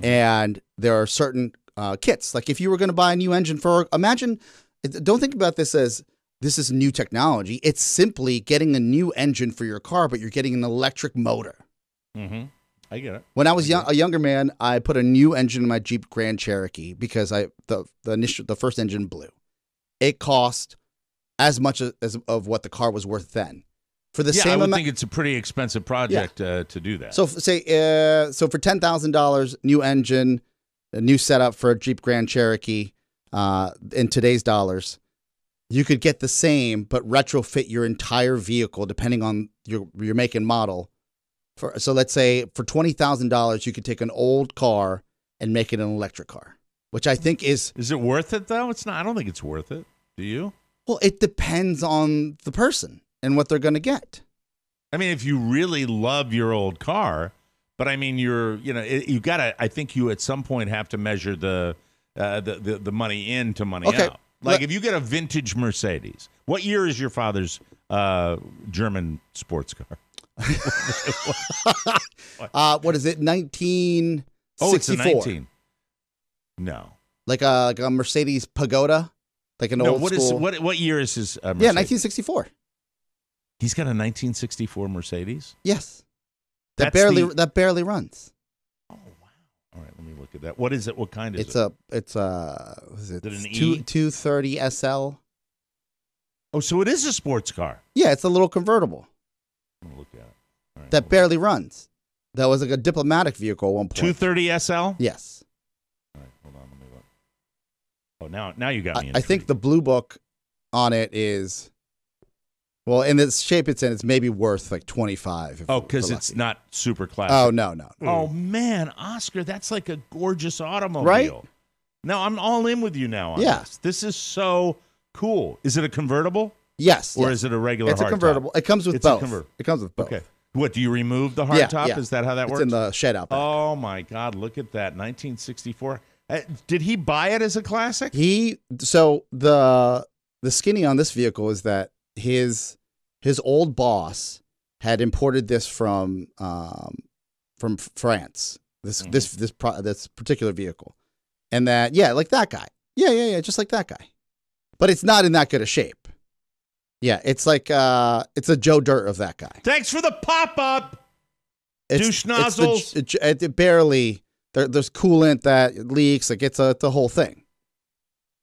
and there are certain kits. Like if you were going to buy a new engine don't think about this as this is new technology. It's simply getting a new engine for your car, but you're getting an electric motor. Mm-hmm. I get it. When I was a younger man, I put a new engine in my Jeep Grand Cherokee because the first engine blew. It cost as much as of what the car was worth then. For the same amount, I amount, think it's a pretty expensive project to do that. So for $10,000, new engine, a new setup for a Jeep Grand Cherokee, in today's dollars, you could get the same but retrofit your entire vehicle depending on your make and model. So let's say for $20,000, you could take an old car and make it an electric car, which I think is. Is it worth it though? It's not. I don't think it's worth it. Do you? Well, it depends on the person and what they're going to get. I mean, if you really love your old car, but I mean, you gotta. I think you at some point have to measure the money in to money out. Like if you get a vintage Mercedes, what year is your father's German sports car? What is it? 1964. Oh, it's a 19. No, like a Mercedes Pagoda, like an old school. What year is his? Mercedes? Yeah, 1964. He's got a 1964 Mercedes. Yes, that barely runs. Oh wow! All right, let me look at that. What is it? What kind is it? It's is it an E? 230 SL. Oh, so it is a sports car. Yeah, it's a little convertible. I'm gonna look at it. All right, that barely runs. That was like a diplomatic vehicle at one point. 230 SL. Yes. All right, hold on. Let me Oh, now you got me. I think the blue book on it is, well, in the shape it's in, it's maybe worth like 25. Oh, because it's not super classic. Oh, no. Oh, man, Oscar, that's like a gorgeous automobile. Right? No, I'm all in with you now on this. This is so cool. Is it a convertible? Yes. Or is it a regular It's hardtop? a convertible. It comes with both. It comes with both. Okay. What, do you remove the hardtop? Yeah. Is that how that works? It's in the shed out back. Oh, my God. Look at that. 1964. Did he buy it as a classic? So the skinny on this vehicle is that his old boss had imported this from France. This particular vehicle. And that, like that guy. Yeah, just like that guy. But it's not in that good a shape. Yeah, it's like it's a Joe Dirt of that guy. Thanks for the pop-up, douche nozzles. It barely, there's coolant that leaks. Like it's the whole thing.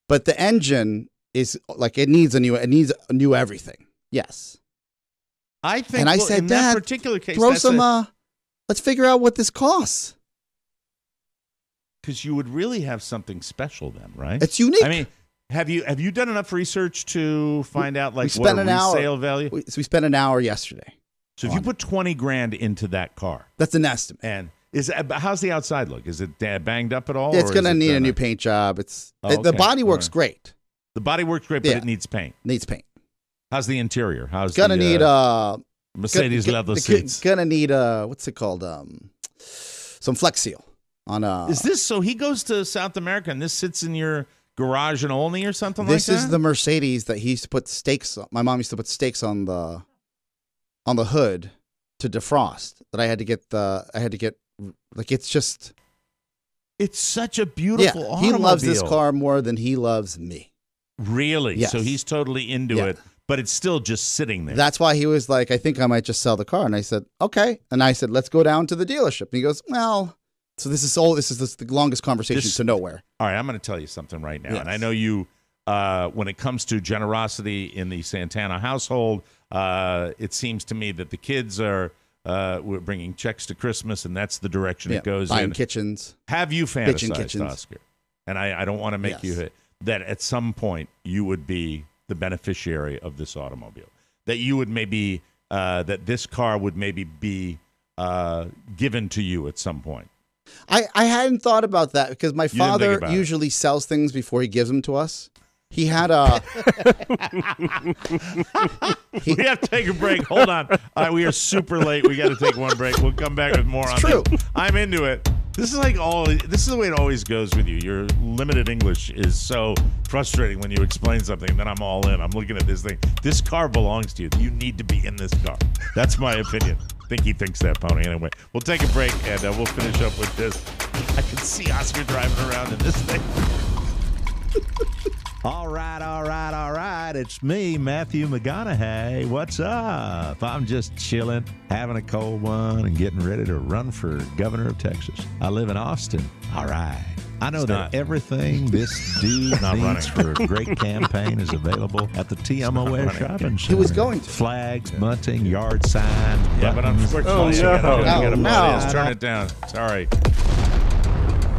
But the engine is like it needs a new everything. Yes. I think. And I said, in Dad, that particular case, throw some. Let's figure out what this costs. Because you would really have something special then, right? It's unique. I mean, have you done enough research to find out like what a resale value? We spent an hour yesterday. So if you put $20,000 into that car, that's an estimate. And how's the outside look? Is it banged up at all? Yeah, it's going to need a new paint job. The body works great. The body works great, but it needs paint. Needs paint. How's the interior? How's gonna need Mercedes leather seats? Gonna need what's it called? Some Flex Seal on Is this so? He goes to South America and this sits in your garage and only or something like that? This is the Mercedes that he used to put stakes on. My mom used to put stakes on the hood to defrost. That I had to get like it's just. It's such a beautiful automobile. He loves this car more than he loves me. Really? Yes. So he's totally into it, but it's still just sitting there. That's why he was like, I think I might just sell the car. And I said, okay. And I said, let's go down to the dealership. And he goes, well, so this is the longest conversation to nowhere. All right, I'm going to tell you something right now. Yes. And I know you, when it comes to generosity in the Santana household, it seems to me that the kids are we're bringing checks to Christmas, and that's the direction it goes buying in. kitchens. Have you fantasized, kitchens. Oscar? And I don't want to make you hit that at some point you would be the beneficiary of this automobile. That you would maybe, that this car would maybe be given to you at some point. I hadn't thought about that because my father usually sells things before he gives them to us. He had a. We have to take a break. Hold on. We are super late. We got to take one break. We'll come back with more on this. I'm into it. This is this is the way it always goes with you. Your limited English is so frustrating when you explain something, and then I'm all in. I'm looking at this thing. This car belongs to you. You need to be in this car. That's my opinion. I think he thinks that, Pony. Anyway, we'll take a break, and we'll finish up with this. I can see Oscar driving around in this thing. All right. It's me, Matthew McConaughey. What's up? I'm just chilling, having a cold one, and getting ready to run for governor of Texas. I live in Austin. All right. I know that everything this dude needs for a great campaign is available at the TMOS shopping center. He was going to. Flags, bunting, yard signs, Yeah, but unfortunately, you gotta turn it down. Sorry.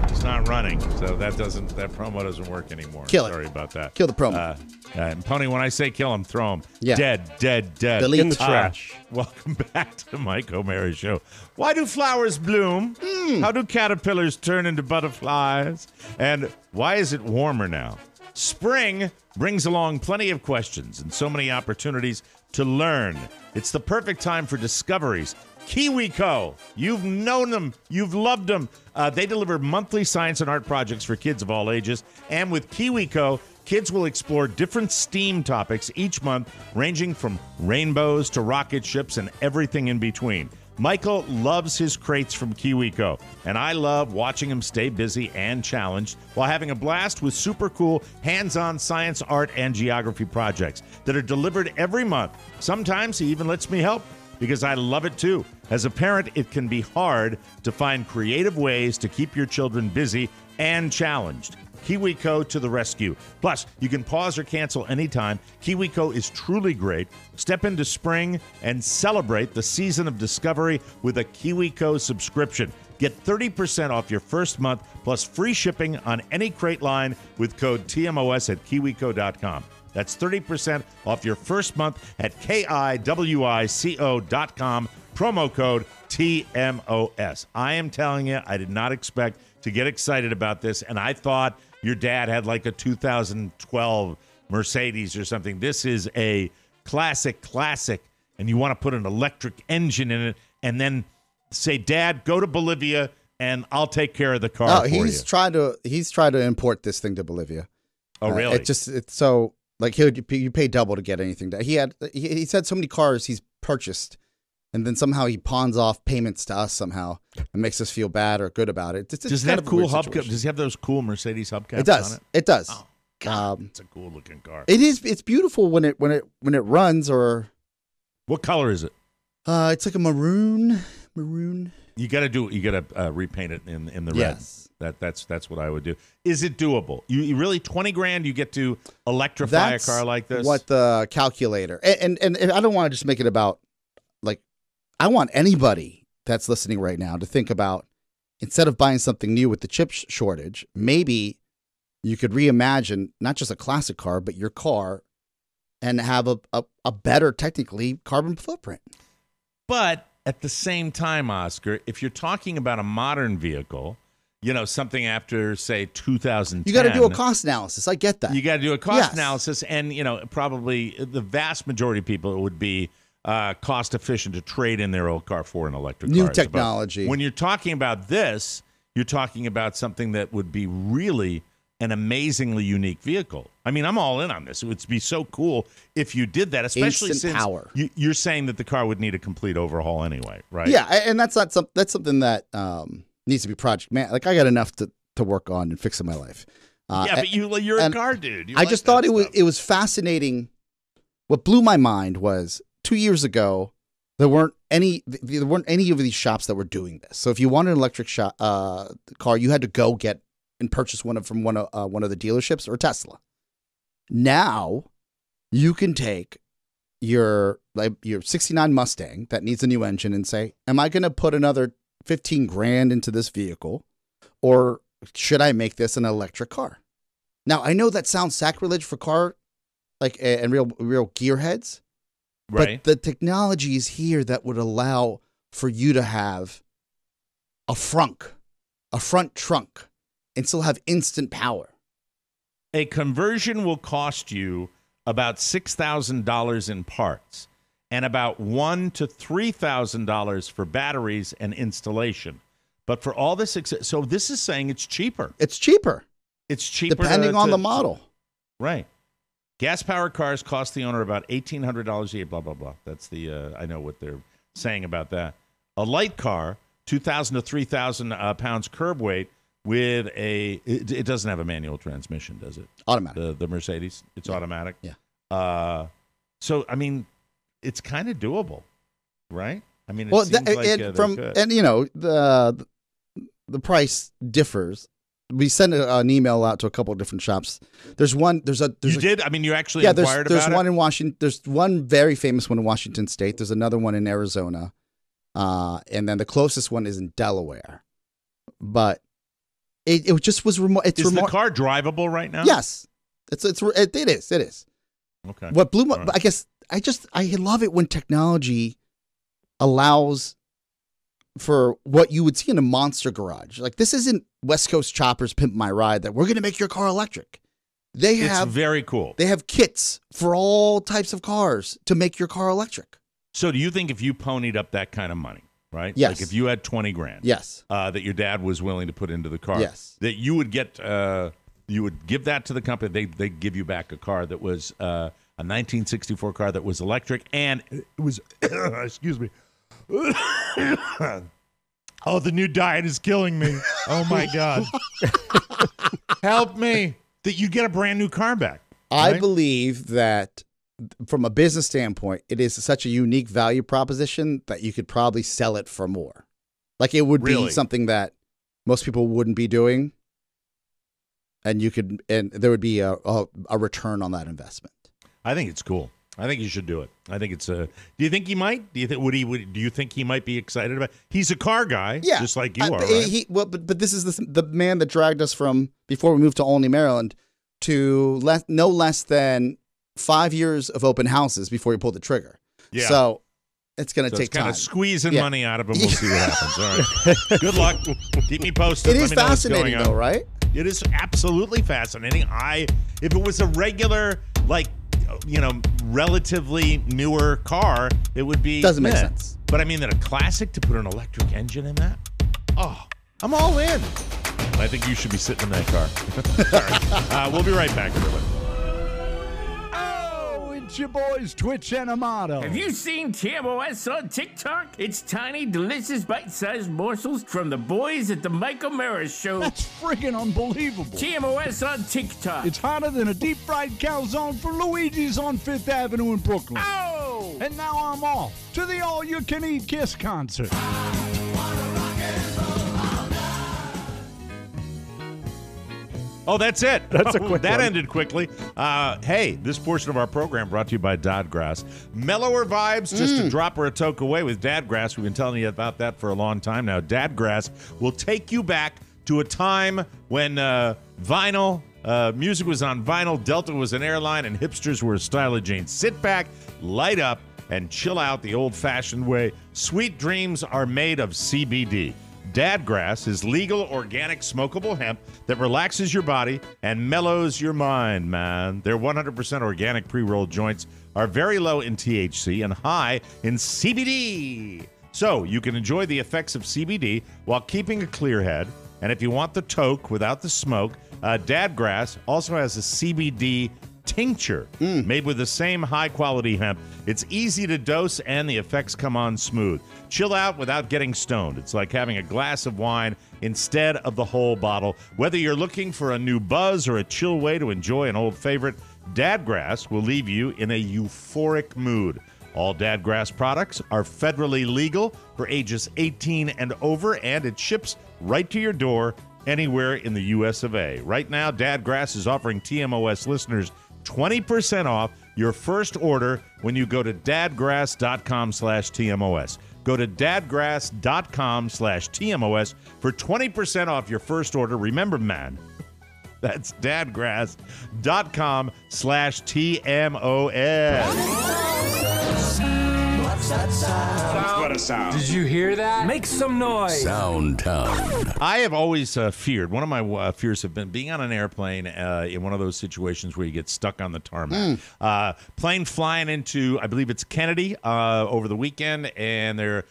It's not running, so that promo doesn't work anymore. Kill it. Sorry about that. Kill the promo. And Pony, when I say kill him, throw him. Yeah. Dead. Delete. In the trash. Welcome back to the Mike O'Mara Show. Why do flowers bloom? How do caterpillars turn into butterflies? And why is it warmer now? Spring brings along plenty of questions and so many opportunities to learn. It's the perfect time for discoveries. KiwiCo. You've known them. You've loved them. They deliver monthly science and art projects for kids of all ages. And with KiwiCo, kids will explore different STEAM topics each month, ranging from rainbows to rocket ships and everything in between. Michael loves his crates from KiwiCo, and I love watching him stay busy and challenged while having a blast with super cool hands-on science, art, and geography projects that are delivered every month. Sometimes he even lets me help, because I love it too. As a parent, it can be hard to find creative ways to keep your children busy and challenged. KiwiCo to the rescue. Plus, you can pause or cancel anytime. KiwiCo is truly great. Step into spring and celebrate the season of discovery with a KiwiCo subscription. Get 30% off your first month plus free shipping on any crate line with code TMOS at kiwico.com. That's 30% off your first month at KIWICO.com. Promo code TMOS. I am telling you, I did not expect to get excited about this, and I thought your dad had like a 2012 Mercedes or something. This is a classic, and you want to put an electric engine in it and then say, Dad, go to Bolivia and I'll take care of the car for he's you. He's tried to import this thing to Bolivia. Oh, really? It's so like you pay double to get anything. He's had so many cars he's purchased, and then somehow he pawns off payments to us somehow and makes us feel bad or good about it. Does it have cool hubcaps? Does he have those cool Mercedes hubcaps? It does. On it? It does. Oh, God, it's a cool looking car. It is. It's beautiful when it runs. Or what color is it? It's like a maroon. You got to repaint it in the red. Yes. That's what I would do. Is it doable? You really $20,000 you get to electrify a car like this? What the calculator and I don't want to just make it about like I want anybody that's listening right now to think about, instead of buying something new with the chip shortage, maybe you could reimagine not just a classic car but your car and have a better technically carbon footprint. But at the same time, Oscar, if you're talking about a modern vehicle, something after, say, 2010. You got to do a cost analysis. I get that. You got to do a cost analysis. And, probably the vast majority of people, it would be cost efficient to trade in their old car for an electric car. New technology. But when you're talking about this, you're talking about something that would be really an amazingly unique vehicle. I mean, I'm all in on this. It would be so cool if you did that, especially Instant since power. You're saying that the car would need a complete overhaul anyway, right? Yeah, and that's something that needs to be project man. Like I got enough to work on and fix in my life. But you're a car dude. I just thought it was fascinating. What blew my mind was 2 years ago there weren't any of these shops that were doing this. So if you wanted an electric car, you had to go get and purchase one of the dealerships or Tesla. Now you can take your 69 Mustang that needs a new engine and say, am I going to put another $15,000 into this vehicle, or should I make this an electric car? Now I know that sounds sacrilege for car and real gearheads, right? But the technology is here that would allow for you to have a front trunk, and still have instant power. A conversion will cost you about $6,000 in parts and about $1,000 to $3,000 for batteries and installation. But for all this, so this is saying it's cheaper. It's cheaper. It's cheaper depending on the model. Right. Gas-powered cars cost the owner about $1,800 a year. Blah blah blah. That's the I know what they're saying about that. A light car, 2,000 to 3,000 pounds curb weight. With it doesn't have a manual transmission, does it? Automatic. The Mercedes, it's automatic. Yeah. So I mean, it's kind of doable, right? I mean, the price differs. We sent an email out to a couple of different shops. There's one. You did? I mean, you actually inquired about it? There's one in Washington. There's one very famous one in Washington State. There's another one in Arizona, and then the closest one is in Delaware. But it just was remote. Is the car drivable right now? Yes, it is. Okay. What blew my, I guess I love it when technology allows for what you would see in a monster garage. Like this isn't West Coast Choppers Pimp My Ride that we're going to make your car electric. It's very cool. They have kits for all types of cars to make your car electric. So do you think if you ponied up that kind of money, right? Yes. Like if you had $20,000, yes, that your dad was willing to put into the car, yes, that you would get, you would give that to the company. They give you back a car that was a 1964 car that was electric, and it was, excuse me. Oh, the new diet is killing me. Oh my God, help me! That you get a brand new car back. Right? I believe that. From a business standpoint, it is such a unique value proposition that you could probably sell it for more. Like it would be something that most people wouldn't be doing, and there would be a return on that investment. I think it's cool. I think he should do it. I think it's a. Do you think he might? Do you think do you think he might be excited about it? He's a car guy, just like you are. Right? But this is the man that dragged us from before we moved to Olney, Maryland, to no less than 5 years of open houses before he pulled the trigger. Yeah. So it's going to take time. Kind of squeesing money out of him. We'll see what happens. All right. Good luck. Keep me posted. It is fascinating, though, right? It is absolutely fascinating. If it was a regular, relatively newer car, it would be doesn't make sense. But I mean that a classic to put an electric engine in that. Oh, I'm all in. I think you should be sitting in that car. All right. We'll be right back, everybody. It's your boys, Twitch and Amato. Have you seen TMOS on TikTok? It's tiny, delicious, bite-sized morsels from the boys at the Mike O'Mara Show. That's friggin' unbelievable. TMOS on TikTok. It's hotter than a deep-fried calzone for Luigi's on 5th Avenue in Brooklyn. Oh! And now I'm off to the all-you-can-eat Kiss concert. Oh, that's it. That's a quick That one. ended quickly. Hey, this portion of our program brought to you by Dadgrass. Mellower vibes, just a drop or a toke away with Dadgrass. We've been telling you about that for a long time now. Dadgrass will take you back to a time when vinyl, music was on vinyl, Delta was an airline, and hipsters were a style of jeans. Sit back, light up, and chill out the old-fashioned way. Sweet dreams are made of CBD. Dadgrass is legal, organic, smokable hemp that relaxes your body and mellows your mind, man. Their 100% organic pre-rolled joints are very low in THC and high in CBD. So you can enjoy the effects of CBD while keeping a clear head. And if you want the toke without the smoke, Dadgrass also has a CBD tincture made with the same high-quality hemp. It's easy to dose, and the effects come on smooth. Chill out without getting stoned. It's like having a glass of wine instead of the whole bottle. Whether you're looking for a new buzz or a chill way to enjoy an old favorite, Dadgrass will leave you in a euphoric mood. All Dadgrass products are federally legal for ages 18 and over, and it ships right to your door anywhere in the U.S. of A. Right now, Dadgrass is offering TMOS listeners 20% off your first order when you go to dadgrass.com/TMOS. Go to dadgrass.com/TMOS for 20% off your first order. Remember, man, that's dadgrass.com/TMOS. What a sound. Did you hear that? Make some noise. Soundtown. I have always feared, one of my fears have been being on an airplane in one of those situations where you get stuck on the tarmac. Plane flying into, I believe it's Kennedy over the weekend, and they're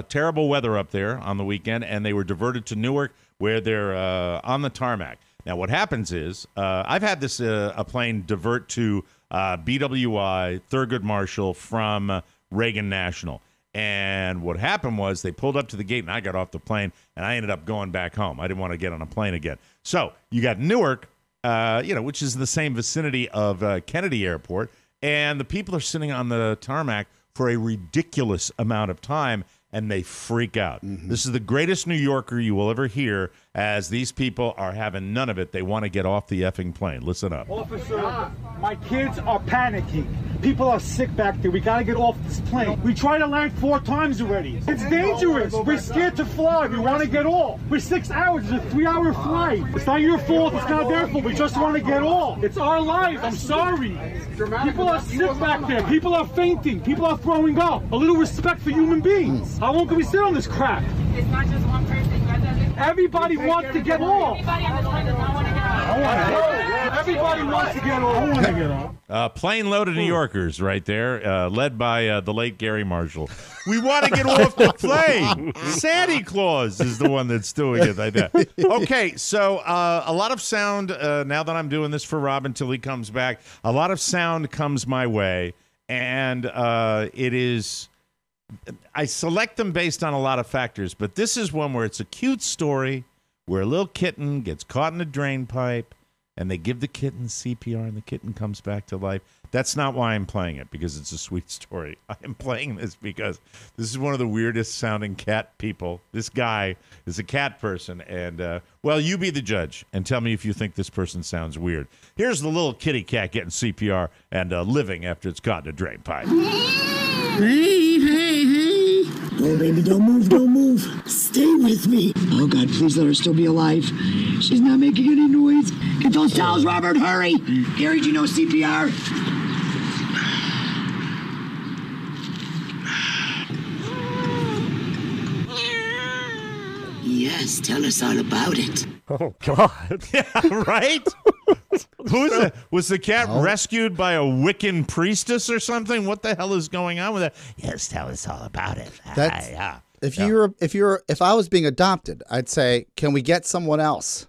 terrible weather up there on the weekend, and they were diverted to Newark where they're on the tarmac. Now, what happens is, I've had this a plane divert to BWI, Thurgood Marshall from Reagan National. And what happened was they pulled up to the gate, and I got off the plane, and I ended up going back home. I didn't want to get on a plane again. So you got Newark, which is the same vicinity of Kennedy Airport, and the people are sitting on the tarmac for a ridiculous amount of time, and they freak out. This is the greatest New Yorker you will ever hear, as these people are having none of it. They want to get off the effing plane. Listen up. Officer, my kids are panicking. People are sick back there. We got to get off this plane. We tried to land 4 times already. It's dangerous. We're scared to fly. We want to get off. We're 6 hours. It's a 3-hour flight. It's not your fault. It's not their fault. We just want to get off. It's our life. I'm sorry. People are sick back there. People are fainting. People are throwing up. A little respect for human beings. How long can we sit on this crap? It's not just one person. Everybody wants to get off. Everybody on this plane does not want to get off. Everybody wants to get off. I want to get off. Plane load of New Yorkers right there, led by the late Gary Marshall. We want to get off the plane. Santa Claus is the one that's doing it like that. Okay, so a lot of sound, now that I'm doing this for Rob until he comes back, a lot of sound comes my way, and it is... I select them based on a lot of factors, but this is one where it's a cute story where a little kitten gets caught in a drain pipe, and they give the kitten CPR, and the kitten comes back to life. That's not why I'm playing it, because it's a sweet story. I am playing this because this is one of the weirdest sounding cat people. This guy is a cat person, and, well, you be the judge and tell me if you think this person sounds weird. Here's the little kitty cat getting CPR and living after it's caught in a drain pipe. Hey, hey, hey. Oh, baby, don't move. Stay with me. Oh, God, please let her still be alive. She's not making any noise. Get those towels, Robert, hurry. Gary, do you know CPR? Yes, tell us all about it. Oh, God. Yeah, right? Who is it? Was the cat rescued by a Wiccan priestess or something? What the hell is going on with that? Yes, tell us all about it. That's, if I was being adopted, I'd say, can we get someone else?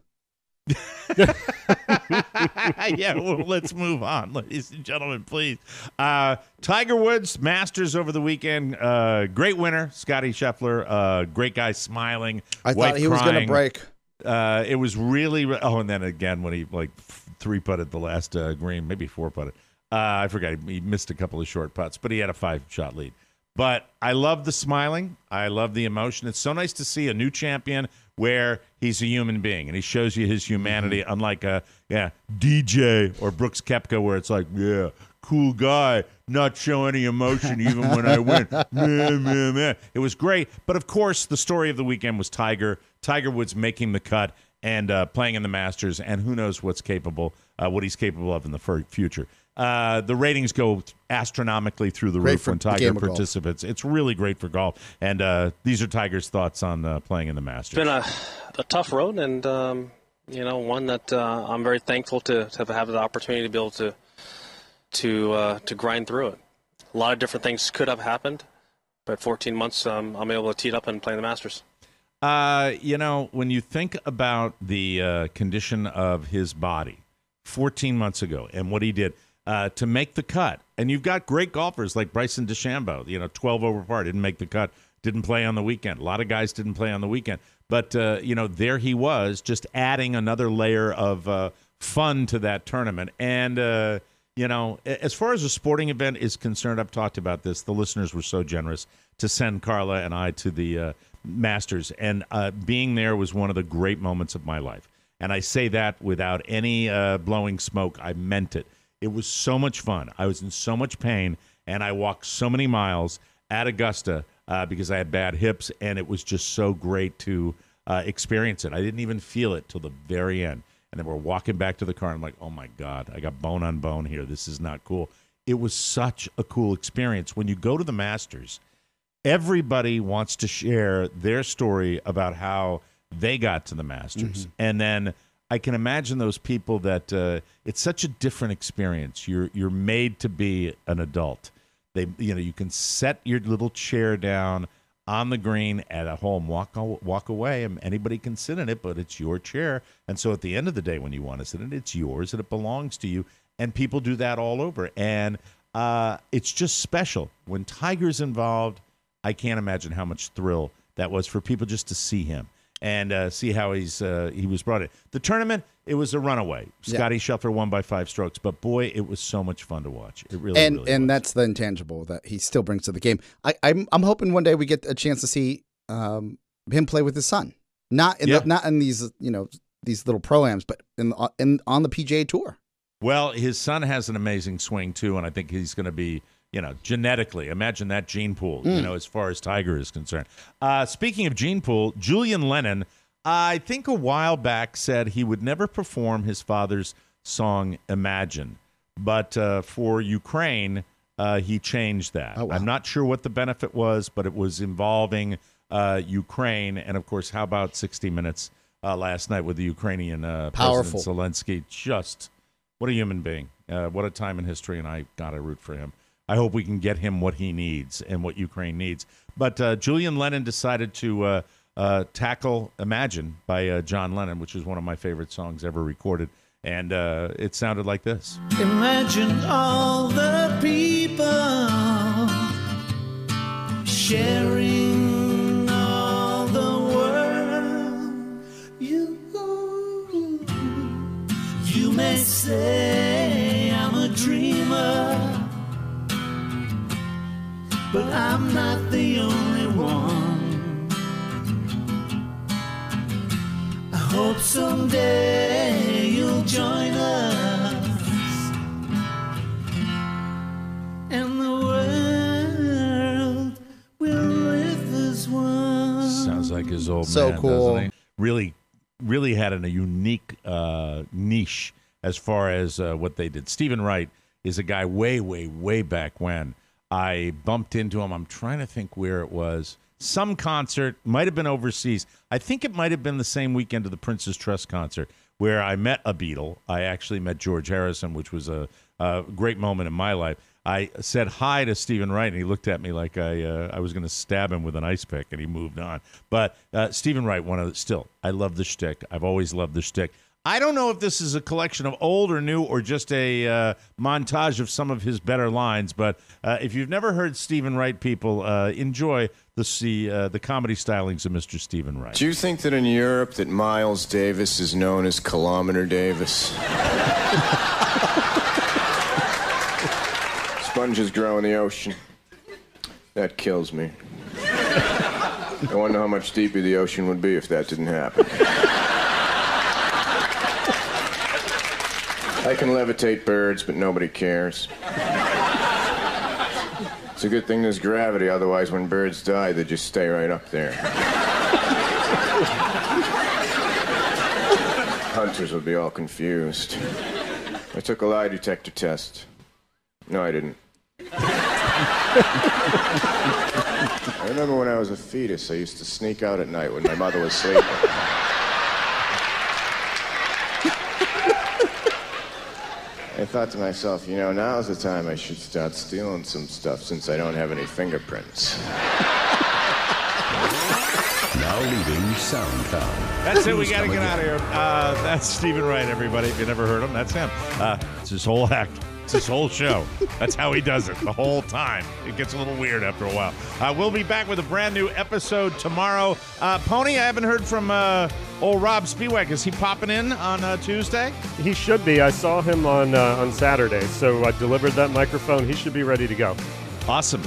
Yeah, well, let's move on, ladies and gentlemen, please. Tiger Woods, Masters over the weekend. Great winner, Scotty Scheffler. Great guy, smiling. I thought he was going to break. It was really. Oh, and then again when he three-putted the last green, maybe four-putted. I forgot. He missed a couple of short putts, but he had a 5-shot lead. But I love the smiling. I love the emotion. It's so nice to see a new champion where he's a human being and he shows you his humanity, unlike DJ or Brooks Koepka, where it's like, yeah, cool guy, not show any emotion even when I win. Meh. It was great. But, of course, the story of the weekend was Tiger Woods making the cut and playing in the Masters, and who knows what he's capable of in the future. The ratings go astronomically through the roof when Tiger participates. It's really great for golf. And these are Tiger's thoughts on playing in the Masters. It's been a tough road, and one that I'm very thankful to have the opportunity to be able to grind through it. A lot of different things could have happened, but 14 months I'm able to tee it up and play in the Masters. When you think about the condition of his body 14 months ago and what he did to make the cut, and you've got great golfers like Bryson DeChambeau, 12 over par, didn't make the cut, didn't play on the weekend. A lot of guys didn't play on the weekend. But, there he was, just adding another layer of fun to that tournament. And, as far as a sporting event is concerned, I've talked about this. The listeners were so generous to send Carla and I to the Masters. And being there was one of the great moments of my life. And I say that without any blowing smoke. I meant it. It was so much fun. I was in so much pain, and I walked so many miles at Augusta because I had bad hips, and it was just so great to experience it. I didn't even feel it till the very end. And then we're walking back to the car, and I'm like, oh, my God, I got bone on bone here. This is not cool. It was such a cool experience. When you go to the Masters, everybody wants to share their story about how they got to the Masters. And then I can imagine those people that it's such a different experience. You're made to be an adult. You can set your little chair down on the green at a home, walk away, and anybody can sit in it, but it's your chair. And so at the end of the day, when you want to sit in it, it's yours and it belongs to you. And people do that all over. And it's just special. When Tiger's involved, I can't imagine how much thrill that was for people just to see him and see how he was brought in. The tournament, it was a runaway. Scotty Scheffler won by 5 strokes, but boy, it was so much fun to watch. It really, really was. That's the intangible that he still brings to the game. I'm hoping one day we get a chance to see him play with his son, not in these these little pro-ams, but on the PGA Tour. Well, his son has an amazing swing too, and I think he's going to be. Genetically, imagine that gene pool, as far as Tiger is concerned. Speaking of gene pool, Julian Lennon, I think a while back said he would never perform his father's song Imagine. But for Ukraine, he changed that. Oh, wow. I'm not sure what the benefit was, but it was involving Ukraine. And, of course, how about 60 Minutes last night with the Ukrainian President Zelensky? Just what a human being. What a time in history, and I got to root for him. I hope we can get him what he needs and what Ukraine needs. But Julian Lennon decided to tackle Imagine by John Lennon, which is one of my favorite songs ever recorded. And it sounded like this. Imagine all the people sharing all the world. You may say I'm a dreamer, but I'm not the only one. I hope someday you'll join us, and the world will live as one. Sounds like his old So man, cool. doesn't he? Really had a unique niche as far as what they did. Stephen Wright is a guy way back when. I bumped into him. I'm trying to think where it was. Some concert, might have been overseas. I think it might have been the same weekend of the Prince's Trust concert where I met a Beatle. I actually met George Harrison, which was a great moment in my life. I said hi to Stephen Wright, and he looked at me like I was going to stab him with an ice pick, and he moved on. But Stephen Wright, I love the shtick. I've always loved the shtick. I don't know if this is a collection of old or new or just a montage of some of his better lines, but if you've never heard Stephen Wright, people, enjoy the comedy stylings of Mr. Stephen Wright. Do you think that in Europe that Miles Davis is known as Kilometer Davis? Sponges grow in the ocean. That kills me. I wonder how much deeper the ocean would be if that didn't happen. I can levitate birds, but nobody cares. It's a good thing there's gravity, otherwise when birds die, they just stay right up there. Hunters would be all confused. I took a lie detector test. No, I didn't. I remember when I was a fetus, I used to sneak out at night when my mother was sleeping. I thought to myself, now's the time I should start stealing some stuff since I don't have any fingerprints. Now leaving SoundCloud. That's it. We got to get out of here. That's Stephen Wright, everybody. If you never heard him, that's him. It's his whole act. It's his whole show. That's how he does it the whole time. It gets a little weird after a while. We'll be back with a brand new episode tomorrow. Pony, I haven't heard from old Rob Spiewak. Is he popping in on Tuesday? He should be. I saw him on Saturday, so I delivered that microphone. He should be ready to go. Awesome.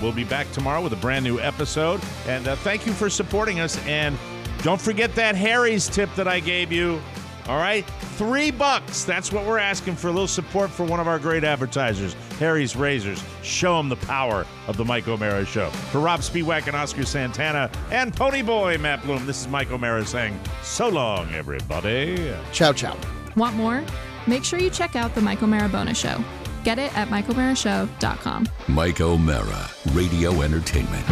We'll be back tomorrow with a brand new episode. And thank you for supporting us. And don't forget that Harry's tip that I gave you. All right? $3. That's what we're asking for, a little support for one of our great advertisers, Harry's Razors. Show them the power of the Mike O'Mara Show. For Rob Spiewak and Oscar Santana and Pony Boy Matt Bloom, this is Mike O'Mara saying so long, everybody. Ciao, ciao. Want more? Make sure you check out the Mike O'Mara Bonus Show. Get it at MikeO'MaraShow.com. Mike O'Mara, Radio Entertainment.